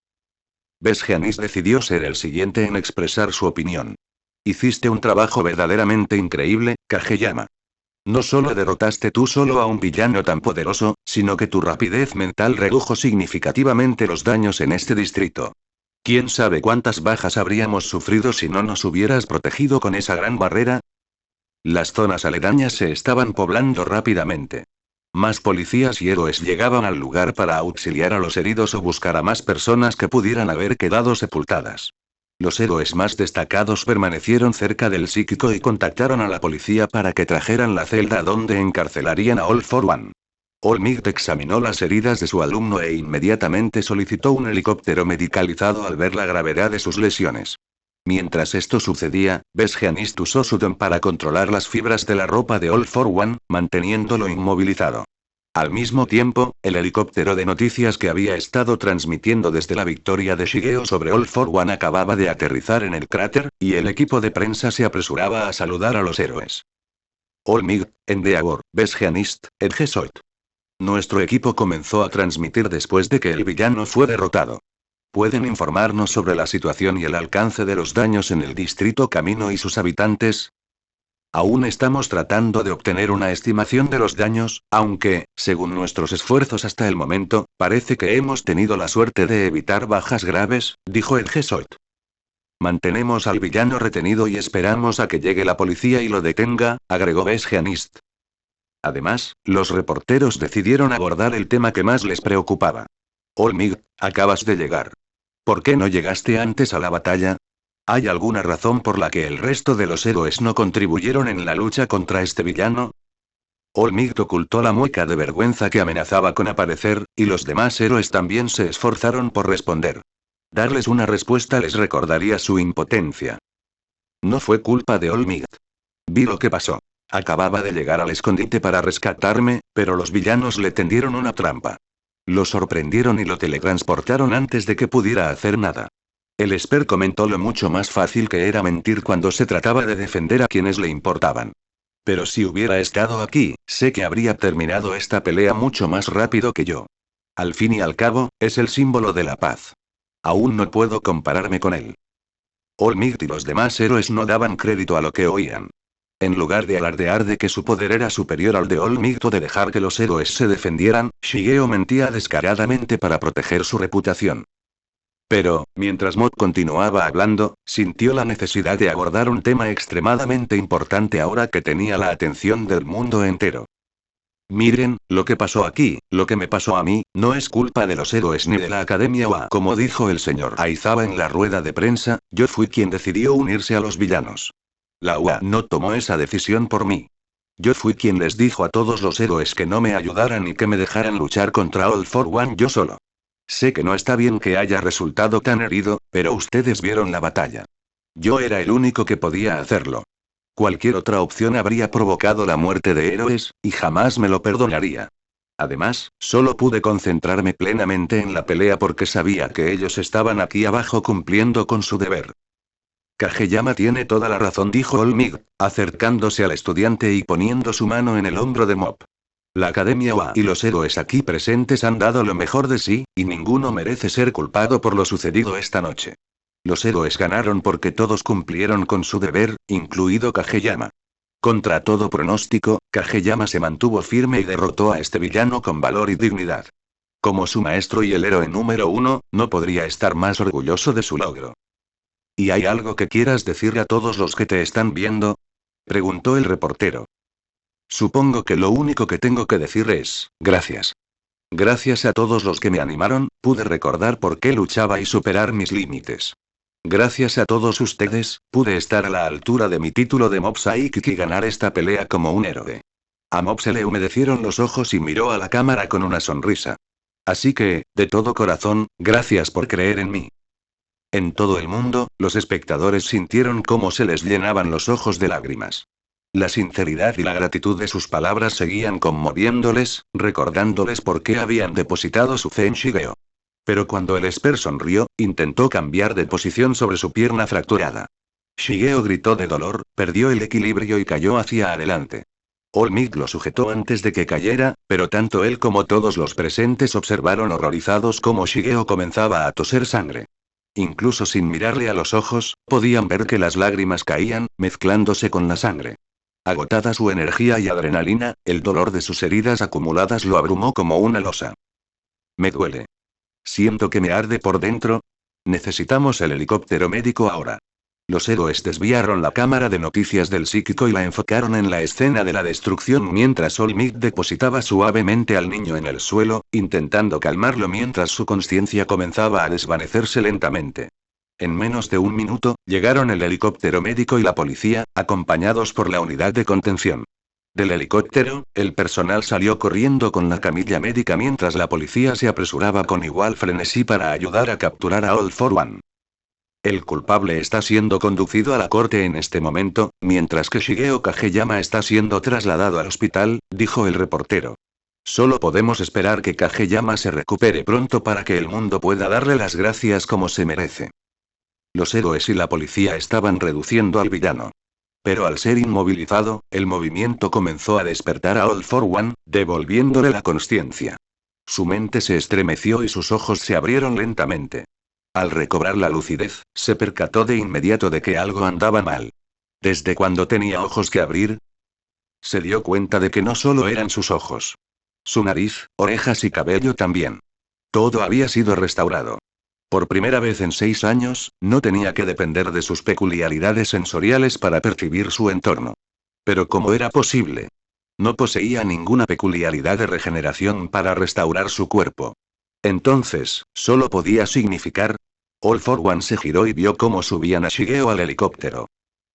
Besgeanist decidió ser el siguiente en expresar su opinión. Hiciste un trabajo verdaderamente increíble, Kageyama. No solo derrotaste tú solo a un villano tan poderoso, sino que tu rapidez mental redujo significativamente los daños en este distrito. ¿Quién sabe cuántas bajas habríamos sufrido si no nos hubieras protegido con esa gran barrera? Las zonas aledañas se estaban poblando rápidamente. Más policías y héroes llegaban al lugar para auxiliar a los heridos o buscar a más personas que pudieran haber quedado sepultadas. Los héroes más destacados permanecieron cerca del psíquico y contactaron a la policía para que trajeran la celda donde encarcelarían a All for One. Olmigt examinó las heridas de su alumno e inmediatamente solicitó un helicóptero medicalizado al ver la gravedad de sus lesiones. Mientras esto sucedía, Besgeanist usó su don para controlar las fibras de la ropa de All for One, manteniéndolo inmovilizado. Al mismo tiempo, el helicóptero de noticias que había estado transmitiendo desde la victoria de Shigeo sobre All for One acababa de aterrizar en el cráter, y el equipo de prensa se apresuraba a saludar a los héroes. Olmigt, Endeavor, Besgeanist, Edgesot. Nuestro equipo comenzó a transmitir después de que el villano fue derrotado. ¿Pueden informarnos sobre la situación y el alcance de los daños en el distrito Camino y sus habitantes? Aún estamos tratando de obtener una estimación de los daños, aunque, según nuestros esfuerzos hasta el momento, parece que hemos tenido la suerte de evitar bajas graves, dijo Edgesot. Mantenemos al villano retenido y esperamos a que llegue la policía y lo detenga, agregó Besgeanist. Además, los reporteros decidieron abordar el tema que más les preocupaba. Olmigt, acabas de llegar. ¿Por qué no llegaste antes a la batalla? ¿Hay alguna razón por la que el resto de los héroes no contribuyeron en la lucha contra este villano? Olmigt ocultó la mueca de vergüenza que amenazaba con aparecer, y los demás héroes también se esforzaron por responder. Darles una respuesta les recordaría su impotencia. No fue culpa de Olmigt. Vi lo que pasó. Acababa de llegar al escondite para rescatarme, pero los villanos le tendieron una trampa. Lo sorprendieron y lo teletransportaron antes de que pudiera hacer nada. El Esper comentó lo mucho más fácil que era mentir cuando se trataba de defender a quienes le importaban. Pero si hubiera estado aquí, sé que habría terminado esta pelea mucho más rápido que yo. Al fin y al cabo, es el símbolo de la paz. Aún no puedo compararme con él. All Might y los demás héroes no daban crédito a lo que oían. En lugar de alardear de que su poder era superior al de All Might o de dejar que los héroes se defendieran, Shigeo mentía descaradamente para proteger su reputación. Pero, mientras Mob continuaba hablando, sintió la necesidad de abordar un tema extremadamente importante ahora que tenía la atención del mundo entero. Miren, lo que pasó aquí, lo que me pasó a mí, no es culpa de los héroes ni de la Academia OA. Como dijo el señor Aizawa en la rueda de prensa, yo fui quien decidió unirse a los villanos. La UA no tomó esa decisión por mí. Yo fui quien les dijo a todos los héroes que no me ayudaran y que me dejaran luchar contra All for One yo solo. Sé que no está bien que haya resultado tan herido, pero ustedes vieron la batalla. Yo era el único que podía hacerlo. Cualquier otra opción habría provocado la muerte de héroes, y jamás me lo perdonaría. Además, solo pude concentrarme plenamente en la pelea porque sabía que ellos estaban aquí abajo cumpliendo con su deber. Kageyama tiene toda la razón, dijo All Might, acercándose al estudiante y poniendo su mano en el hombro de Mob. La Academia OA y los héroes aquí presentes han dado lo mejor de sí, y ninguno merece ser culpado por lo sucedido esta noche. Los héroes ganaron porque todos cumplieron con su deber, incluido Kageyama. Contra todo pronóstico, Kageyama se mantuvo firme y derrotó a este villano con valor y dignidad. Como su maestro y el héroe número 1, no podría estar más orgulloso de su logro. ¿Y hay algo que quieras decirle a todos los que te están viendo?, preguntó el reportero. Supongo que lo único que tengo que decir es, gracias. Gracias a todos los que me animaron, pude recordar por qué luchaba y superar mis límites. Gracias a todos ustedes, pude estar a la altura de mi título de Mob Psychic y ganar esta pelea como un héroe. A Mob se le humedecieron los ojos y miró a la cámara con una sonrisa. Así que, de todo corazón, gracias por creer en mí. En todo el mundo, los espectadores sintieron cómo se les llenaban los ojos de lágrimas. La sinceridad y la gratitud de sus palabras seguían conmoviéndoles, recordándoles por qué habían depositado su fe en Shigeo. Pero cuando el Esper sonrió, intentó cambiar de posición sobre su pierna fracturada. Shigeo gritó de dolor, perdió el equilibrio y cayó hacia adelante. All Might lo sujetó antes de que cayera, pero tanto él como todos los presentes observaron horrorizados cómo Shigeo comenzaba a toser sangre. Incluso sin mirarle a los ojos, podían ver que las lágrimas caían, mezclándose con la sangre. Agotada su energía y adrenalina, el dolor de sus heridas acumuladas lo abrumó como una losa. Me duele. Siento que me arde por dentro. Necesitamos el helicóptero médico ahora. Los héroes desviaron la cámara de noticias del psíquico y la enfocaron en la escena de la destrucción mientras All Might depositaba suavemente al niño en el suelo, intentando calmarlo mientras su conciencia comenzaba a desvanecerse lentamente. En menos de un minuto, llegaron el helicóptero médico y la policía, acompañados por la unidad de contención. Del helicóptero, el personal salió corriendo con la camilla médica mientras la policía se apresuraba con igual frenesí para ayudar a capturar a All for One. El culpable está siendo conducido a la corte en este momento, mientras que Shigeo Kageyama está siendo trasladado al hospital, dijo el reportero. Solo podemos esperar que Kageyama se recupere pronto para que el mundo pueda darle las gracias como se merece. Los héroes y la policía estaban reduciendo al villano. Pero al ser inmovilizado, el movimiento comenzó a despertar a All for One, devolviéndole la consciencia. Su mente se estremeció y sus ojos se abrieron lentamente. Al recobrar la lucidez, se percató de inmediato de que algo andaba mal. ¿Desde cuándo tenía ojos que abrir? Se dio cuenta de que no solo eran sus ojos. Su nariz, orejas y cabello también. Todo había sido restaurado. Por primera vez en 6 años, no tenía que depender de sus peculiaridades sensoriales para percibir su entorno. Pero ¿cómo era posible? No poseía ninguna peculiaridad de regeneración para restaurar su cuerpo. Entonces, solo podía significar... All for One se giró y vio cómo subían a Shigeo al helicóptero.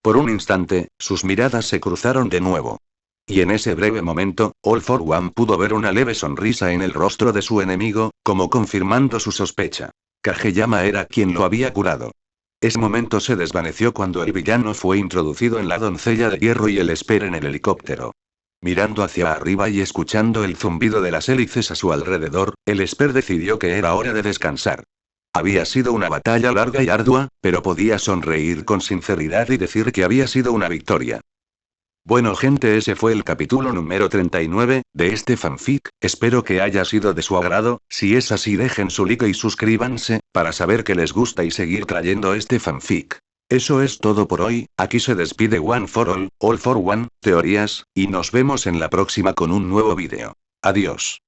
Por un instante, sus miradas se cruzaron de nuevo. Y en ese breve momento, All for One pudo ver una leve sonrisa en el rostro de su enemigo, como confirmando su sospecha. Kageyama era quien lo había curado. Ese momento se desvaneció cuando el villano fue introducido en la doncella de hierro y el Esper en el helicóptero. Mirando hacia arriba y escuchando el zumbido de las hélices a su alrededor, el Esper decidió que era hora de descansar. Había sido una batalla larga y ardua, pero podía sonreír con sinceridad y decir que había sido una victoria. Bueno gente, ese fue el capítulo número 39, de este fanfic, espero que haya sido de su agrado, si es así dejen su like y suscríbanse, para saber que les gusta y seguir trayendo este fanfic. Eso es todo por hoy, aquí se despide One for All for One, teorías, y nos vemos en la próxima con un nuevo vídeo. Adiós.